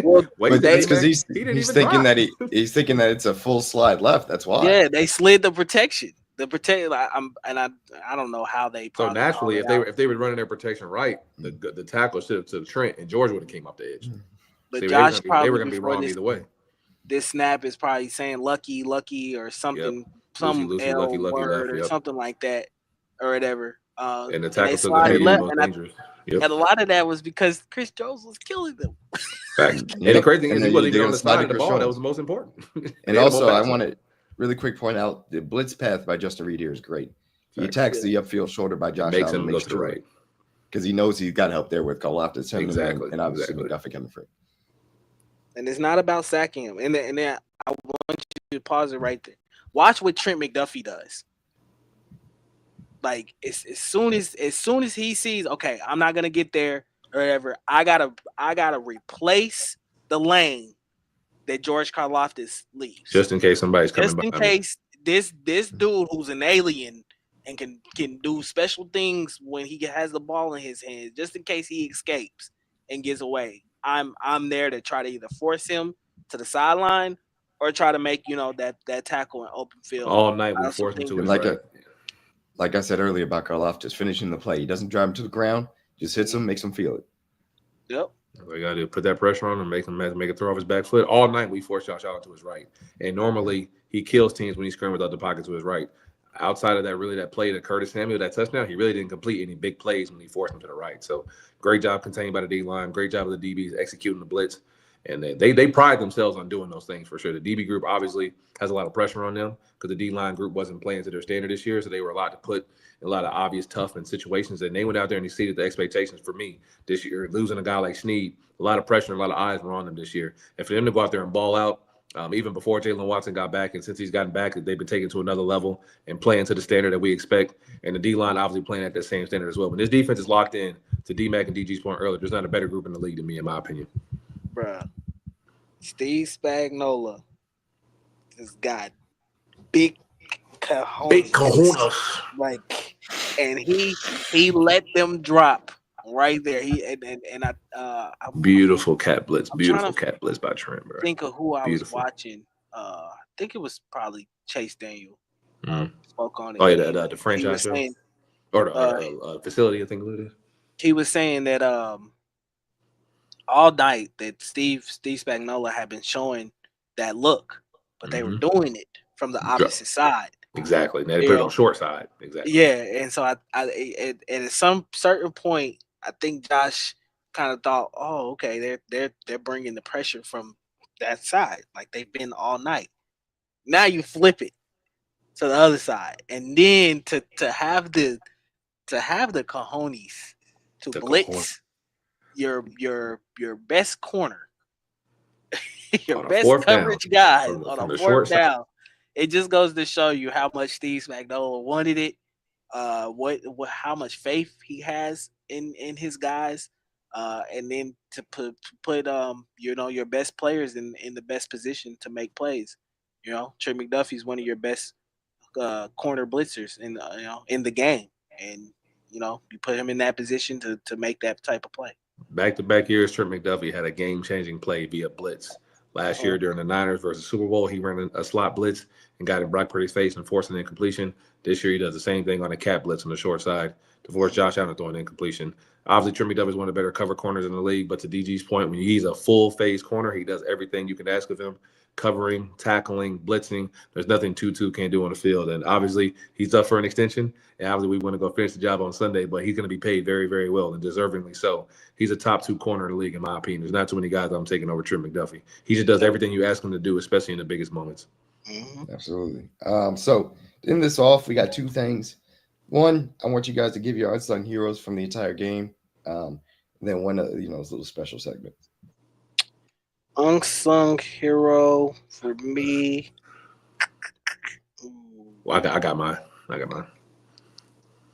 Well, but that's because he's thinking that he's thinking that it's a full slide left. That's why. Yeah, they slid the protection. The protection. I don't know how they. So naturally, if they were running their protection right, the tackle should have to Trent, and George would have came off the edge. But See, Josh they were going to be wrong either way. This snap is probably saying lucky, or something, some Lucy, L lucky word left, or something like that, or whatever. And the tackle took the left, and a lot of that was because Chris Jones was killing them. And the crazy thing is, he wasn't even on the side of the ball. That was the most important. And also, I want to really quick point out the blitz path by Justin Reed here is great. He attacks the upfield shoulder by Josh Allen, Allen, makes him look right because he knows he's got help there with Karlaftis, and obviously McDuffie coming free. And it's not about sacking him. And then I want you to pause it right there. Watch what Trent McDuffie does. Like as soon as he sees, okay, I'm not gonna get there or whatever, I gotta replace the lane that George Karlaftis leaves. Just in case somebody's coming by. Just in case this dude who's an alien and can do special things when he has the ball in his hands, just in case he escapes and gets away. I'm there to try to either force him to the sideline or try to make that tackle in open field. All night we force him to his like I said earlier about Karlaftis finishing the play. He doesn't drive him to the ground, just hits him, makes him feel it. Yep. We got to put that pressure on him, make a throw off his back foot. All night we force Josh Allen to his right. And normally he kills teams when he scrambles out the pocket to his right. Outside of that play to Curtis Samuel, that touchdown, he really didn't complete any big plays when he forced him to the right. So great job contained by the D-line. Great job of the DBs executing the blitz. And they pride themselves on doing those things for sure. The DB group obviously has a lot of pressure on them because the D-line group wasn't playing to their standard this year, so they were allowed to put in a lot of obvious tough and situations. And they went out there and exceeded the expectations for me this year. Losing a guy like Snead, a lot of pressure and a lot of eyes were on them this year. And for them to go out there and ball out, even before Jalen Watson got back, and since he's gotten back, they've been taken to another level and playing to the standard that we expect. And the D-line obviously playing at that same standard as well. When this defense is locked in, to DMac and DG's point earlier, there's not a better group in the league than me, in my opinion. Bruh. Steve Spagnuolo has got big cojones. Big cojones. Like, and he let them drop right there. Beautiful cat blitz. Beautiful cat blitz by Trent, bro. Think of who I was watching. I think it was probably Chase Daniel. Spoke on it. Oh yeah, the franchise show. Or the facility, I think it is. He was saying that all night that Steve Spagnuolo had been showing that look, but they were doing it from the opposite side. Exactly. They put it on short side. Exactly. Yeah, and so at some certain point, I think Josh kind of thought, oh, okay, they're bringing the pressure from that side, like they've been all night. Now you flip it to the other side, and then to have the cojones to blitz your best corner, your best coverage guy on a fourth down. It just goes to show you how much Steve Spagnuolo wanted it, how much faith he has in his guys, and then to put your best players in the best position to make plays. Trey McDuffie's one of your best corner blitzers in the game, and you put him in that position to make that type of play. Back-to-back years, Trent McDuffie had a game-changing play via blitz. Last year during the Niners versus Super Bowl, he ran a slot blitz and got in Brock Purdy's face and forced an incompletion. This year, he does the same thing on a cat blitz on the short side to force Josh Allen to throw an incompletion. Obviously, Trent McDuffie is one of the better cover corners in the league, but to DG's point, when he's a full-phase corner, he does everything you can ask of him. covering, tackling, blitzing. There's nothing Tutu can't do on the field. And obviously, he's up for an extension. And obviously, we want to go finish the job on Sunday, but he's going to be paid very, very well and deservingly so. He's a top 2 corner in the league, in my opinion. There's not too many guys I'm taking over Trent McDuffie. He just does everything you ask him to do, especially in the biggest moments. Mm-hmm. Absolutely. So to end this off, we got 2 things. One, I want you guys to give your unsung heroes from the entire game. And then one, this little special segment. Unsung hero for me. Well, I got mine.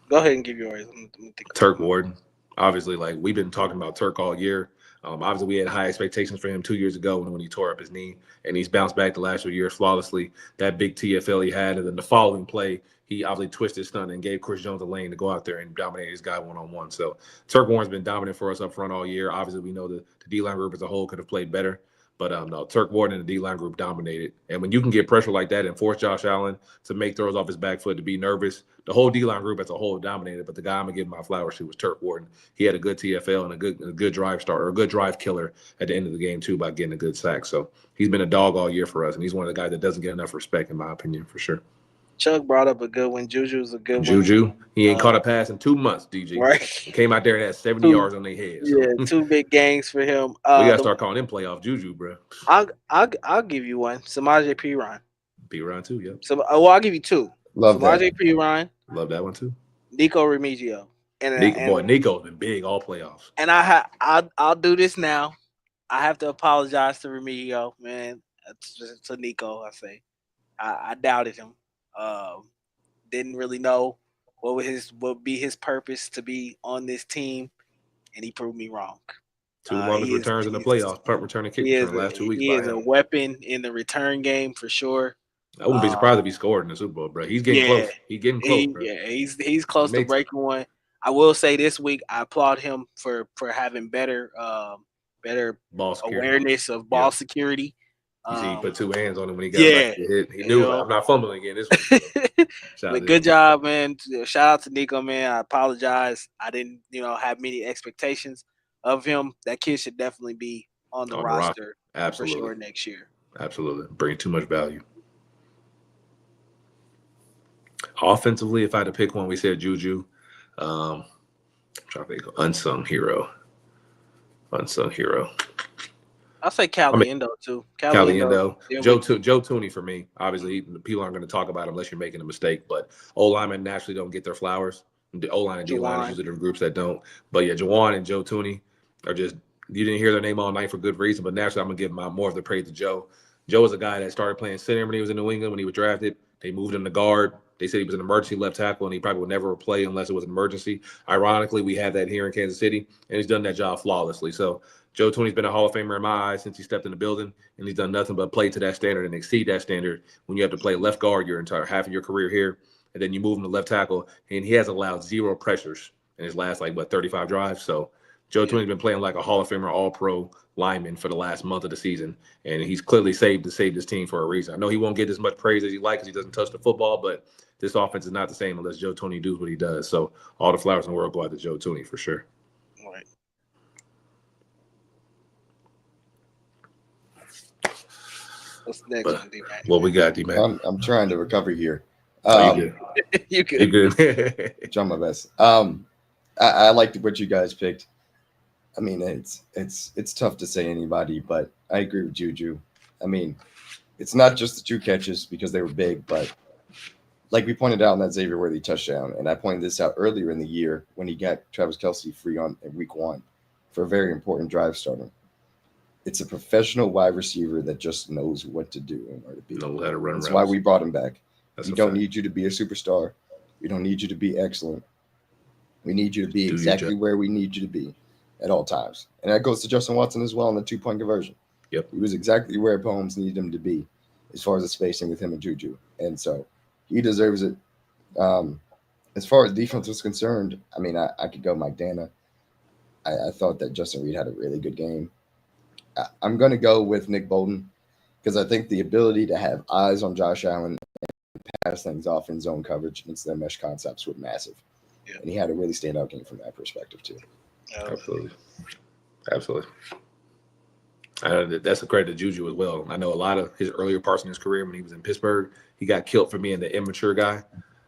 Go ahead and give yours. Let me think. Turk Warden. Obviously, like we've been talking about Turk all year. Obviously, we had high expectations for him 2 years ago when he tore up his knee, and he's bounced back the last 2 years flawlessly. That big TFL he had, and then the following play, he obviously twisted his stunt and gave Chris Jones a lane to go out there and dominate his guy one-on-one. So Turk Warren's been dominant for us up front all year. Obviously, we know that the D-line group as a whole could have played better. But no, Turk Warden and the D-line group dominated. And when you can get pressure like that and force Josh Allen to make throws off his back foot, to be nervous, the whole D-line group as a whole dominated. But the guy I'm going to give my flowers to was Turk Warden. He had a good TFL and a good drive starter, a good drive killer at the end of the game, too, by getting a good sack. So he's been a dog all year for us, and he's one of the guys that doesn't get enough respect, in my opinion, for sure. Chuck brought up a good one. Juju's a good one. Juju, he ain't caught a pass in 2 months, DG. Right. He came out there and had 70 yards on their head. So. Yeah, 2 big games for him. We got to start calling him playoff Juju, bro. I'll give you one. Samaje Perine. Perine, too, yep. So, I'll give you 2. Love Samaje Perine. Love that one, too. Nico Remigio. Nico's been big all playoffs. And I'll do this now. I have to apologize to Remigio, man. To Nico, I say. I doubted him. Didn't really know what would be his purpose to be on this team, and he proved me wrong. 2 longest returns in the playoffs, punt return and kick return the last 2 weeks. He is a weapon in the return game for sure. I wouldn't be surprised if he scored in the Super Bowl, bro. He's getting close. He's getting close, bro. Yeah, he's close to breaking one. I will say this week, I applaud him for having better ball awareness of ball security. You see, he put 2 hands on him when he got hit. He knew I'm not fumbling again this week. But good job, man. Shout out to Nico, man. I apologize. I didn't, have many expectations of him. That kid should definitely be on the roster for sure next year. Absolutely. Bring too much value. Offensively, if I had to pick one, we said Juju. I'm trying to think of unsung hero. I'll say Caliendo too. Caliendo. Joe Tooney for me. Obviously, people aren't going to talk about him unless you're making a mistake. But O-linemen naturally don't get their flowers. The O-line and D-line is usually the groups that don't. But yeah, Juwan and Joe Tooney are just – you didn't hear their name all night for good reason. But naturally, I'm going to give more of the praise to Joe. Joe was a guy that started playing center when he was in New England when he was drafted. They moved him to guard. They said he was an emergency left tackle, and he probably would never play unless it was an emergency. Ironically, we have that here in Kansas City, and he's done that job flawlessly. So Joe Tooney's been a Hall of Famer in my eyes since he stepped in the building, and he's done nothing but play to that standard and exceed that standard when you have to play left guard your entire half of your career here, and then you move him to left tackle, and he has allowed 0 pressures in his last, 35 drives. So Joe Tooney's been playing like a Hall of Famer, all-pro lineman for the last month of the season, and he's clearly saved his team for a reason. I know he won't get as much praise as he likes because he doesn't touch the football, but this offense is not the same unless Joe Tooney does what he does. So all the flowers in the world go out to Joe Tooney for sure. All right. What's next, D-Mac? What we got, D-Mac? I'm trying to recover here. You good? You good? Trying my best. I liked what you guys picked. I mean, it's tough to say anybody, but I agree with Juju. I mean, it's not just the 2 catches because they were big, but like we pointed out in that Xavier Worthy touchdown, and I pointed this out earlier in the year when he got Travis Kelce free in week 1 for a very important drive starter. It's a professional wide receiver that just knows what to do and where to be. Know how to run. That's why we brought him back. We don't need you to be a superstar. We don't need you to be excellent. We need you to be exactly where we need you to be at all times. And that goes to Justin Watson as well on the 2-point conversion. Yep. He was exactly where Mahomes needed him to be as far as the spacing with him and Juju. And so he deserves it. As far as defense was concerned, I mean, I could go Mike Dana. I thought that Justin Reed had a really good game. I'm going to go with Nick Bolton because I think the ability to have eyes on Josh Allen and pass things off in zone coverage against their mesh concepts was massive. Yeah. And he had a really standout game from that perspective too. Absolutely. That's a credit to Juju as well. I know a lot of his earlier parts in his career when he was in Pittsburgh, he got killed for being the immature guy,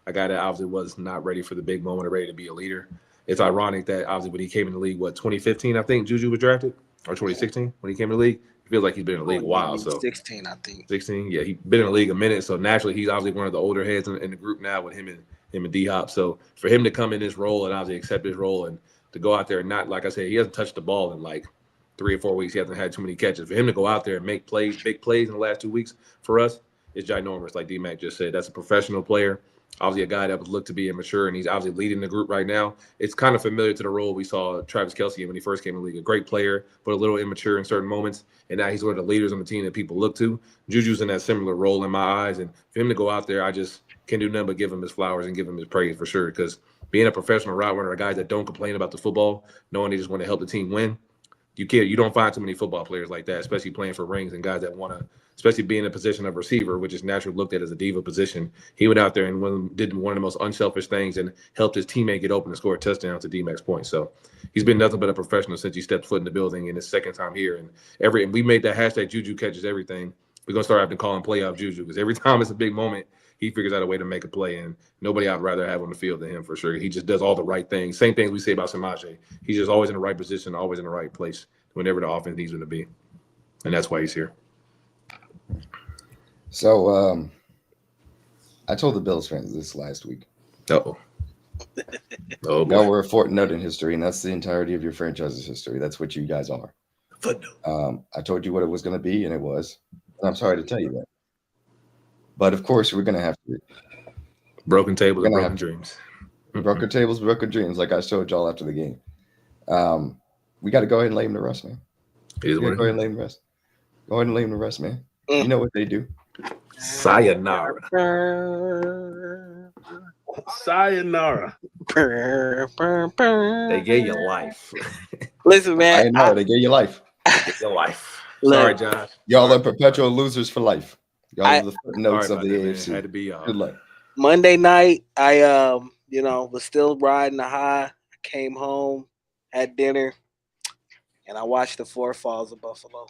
a guy that obviously was not ready for the big moment or ready to be a leader. It's ironic that obviously when he came in the league, 2015, I think Juju was drafted, or 2016 when he came in the league. It feels like he's been in the league a while. So 16, I think. 16, yeah, he's been in the league a minute. So naturally, he's obviously one of the older heads in the group now with him and D-Hop. So for him to come in this role and obviously accept his role and to go out there and not, like I said, he hasn't touched the ball in like 3 or 4 weeks. He hasn't had too many catches. For him to go out there and make plays, big plays in the last 2 weeks for us is ginormous. Like DMac just said, that's a professional player. Obviously a guy that was looked to be immature, and he's obviously leading the group right now. It's kind of familiar to the role we saw Travis Kelce in when he first came in the league. A great player, but a little immature in certain moments. And now he's one of the leaders on the team that people look to. Juju's in that similar role in my eyes. And for him to go out there, I just can't do nothing but give him his flowers and give him his praise for sure. Because being a professional route runner, guys that don't complain about the football, knowing they just want to help the team win, you don't find too many football players like that, especially playing for rings and guys that want to, especially being in a position of receiver, which is naturally looked at as a diva position. He went out there and did one of the most unselfish things and helped his teammate get open and score a touchdown to DMac's point. So he's been nothing but a professional since he stepped foot in the building in his second time here. And we made that hashtag Juju catches everything. We're going to start having to call him playoff Juju because every time it's a big moment, he figures out a way to make a play, and nobody I'd rather have on the field than him for sure. He just does all the right things. Same things we say about Samaje. He's just always in the right position, always in the right place whenever the offense needs him to be. And that's why he's here. So I told the Bills fans this last week. Oh, boy. Y'all were a footnote in history, and that's the entirety of your franchise's history. That's what you guys are. Footnote. I told you what it was going to be, and it was. And I'm sorry to tell you that. But, of course, we're going to have to. Broken tables and broken dreams. Broken tables, broken dreams, like I showed y'all after the game. We got to go ahead and lay them to rest, man. It is Go ahead and lay them to rest. Go ahead and lay them to rest, man. You know what they do. Sayonara. Sayonara. They gave you life. Listen, man. I know, they gave you life. Your life. Look, Sorry, Josh. Y'all are perpetual losers for life. Y'all are the footnotes Sorry of the about that, AFC. man. Had to be Good luck. Monday night, I was still riding the high. I came home, had dinner, and I watched the Four Falls of Buffalo.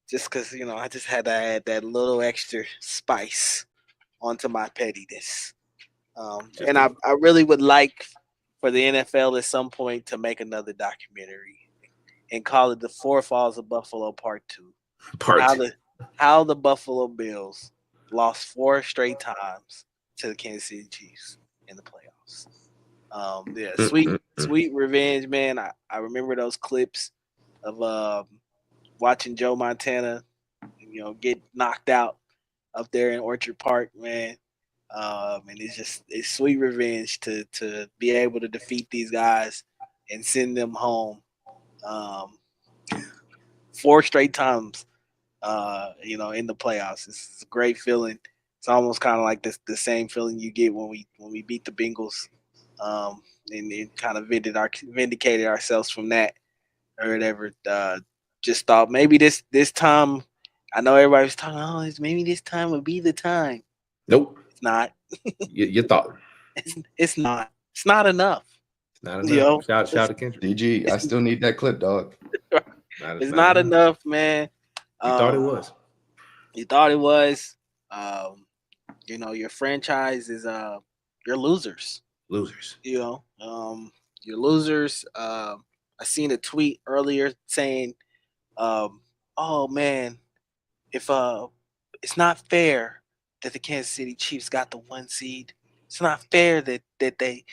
Just because, I just had to add that little extra spice onto my pettiness. And I really would like for the NFL at some point to make another documentary and call it the Four Falls of Buffalo Part 2. How the Buffalo Bills lost 4 straight times to the Kansas City Chiefs in the playoffs. Sweet revenge, man. I remember those clips of watching Joe Montana, get knocked out up there in Orchard Park, man. And it's sweet revenge to be able to defeat these guys and send them home 4 straight times. In the playoffs. It's a great feeling. It's almost kind of like the same feeling you get when we beat the Bengals, and it kind of vindicated ourselves from that or whatever. Just thought maybe this time. I know everybody was talking. Maybe this time would be the time. Nope, it's not. you thought it's not. It's not enough. It's not enough. Shout to Kendrick. DG, I still need that clip, dog. It's not enough, man. You thought it was. You thought it was. Your franchise is you're losers. Losers. You're losers. I seen a tweet earlier saying, "Oh man, if it's not fair that the Kansas City Chiefs got the 1 seed. It's not fair that they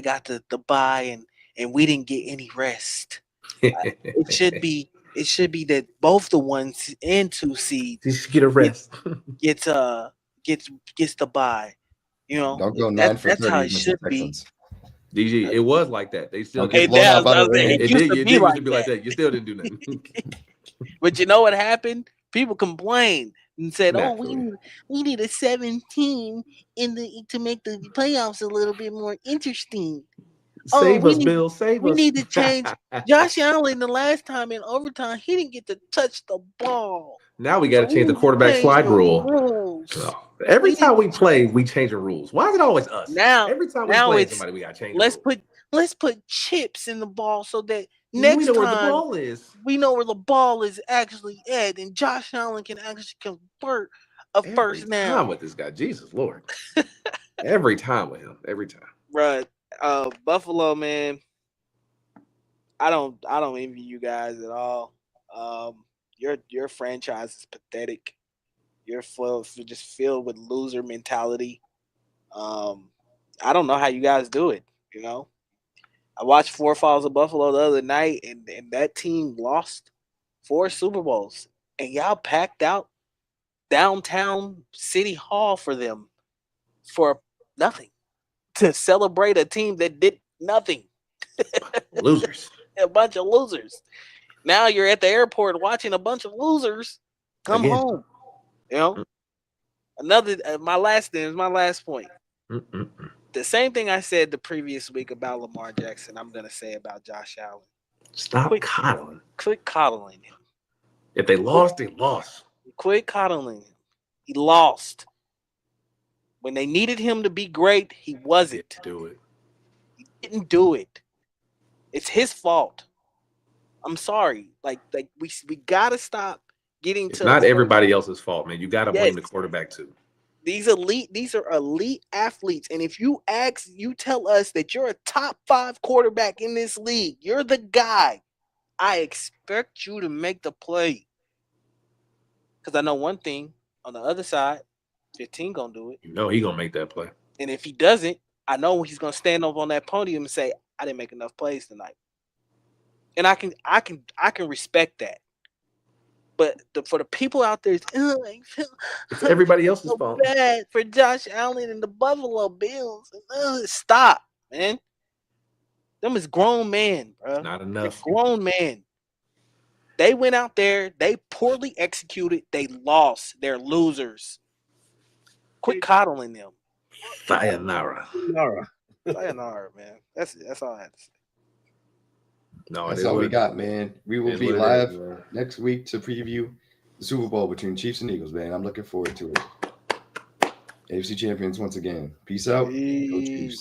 got the bye and we didn't get any rest. It should be." It should be that both the 1 and 2 seeds you should get a rest. gets the bye. Don't go 9 for 30. That's how it should be. DG, it was like that. They still Okay, it used to be like that. You still didn't do nothing. But you know what happened? People complained and said, Naturally. we need a 17 to make the playoffs a little bit more interesting. Save us, Bill. Save we us. We need to change. Josh Allen, the last time in overtime, he didn't get to touch the ball. Now we got to change the quarterback slide rule. Every time we play, we change the rules. Why is it always us? Now, every time we play somebody, we got to change. Let's put chips in the ball so that we next know where the time ball is. we know where the ball is actually at, and Josh Allen can actually convert a first Every down. time with this guy, Jesus Lord. Every time with him, every time. Bruh, Buffalo, man. I don't envy you guys at all. Your franchise is pathetic. You're just filled with loser mentality. I don't know how you guys do it. You know, I watched Four Falls of Buffalo the other night, and that team lost 4 Super Bowls, and y'all packed out downtown City Hall for them for nothing to celebrate a team that did nothing. Losers. A bunch of losers. Now you're at the airport watching a bunch of losers come Again. home. You know, another my last point. The same thing I said the previous week about Lamar Jackson, I'm gonna say about Josh Allen. Stop coddling. Quit coddling him. If they lost, they lost. Quit coddling him. He lost. When they needed him to be great, he wasn't. Do it. He didn't do it. It's his fault. I'm sorry. Like we gotta stop getting It's to. not everybody else's fault, man. You got to blame the Yes. quarterback too. These are elite athletes, and if you tell us that you're a top 5 quarterback in this league, you're the guy. I expect you to make the play. Because I know one thing on the other side, 15 gonna do it. You know he gonna make that play. And if he doesn't, I know he's gonna stand up on that podium and say, I didn't make enough plays tonight. And I can respect that. But for the people out there, It's everybody else's fault. Bad for Josh Allen and the Buffalo Bills. Stop, man. Them is grown men, bro. Not enough. They're grown men. They went out there. They poorly executed. They lost. They're losers. Quit coddling them. Sayonara. Sayonara, man. That's it. That's all I have to say. No, That's all we got, man. We will be live man. next week to preview the Super Bowl between Chiefs and Eagles, man. I'm looking forward to it. AFC champions once again. Peace out. Go Chiefs. Cheese.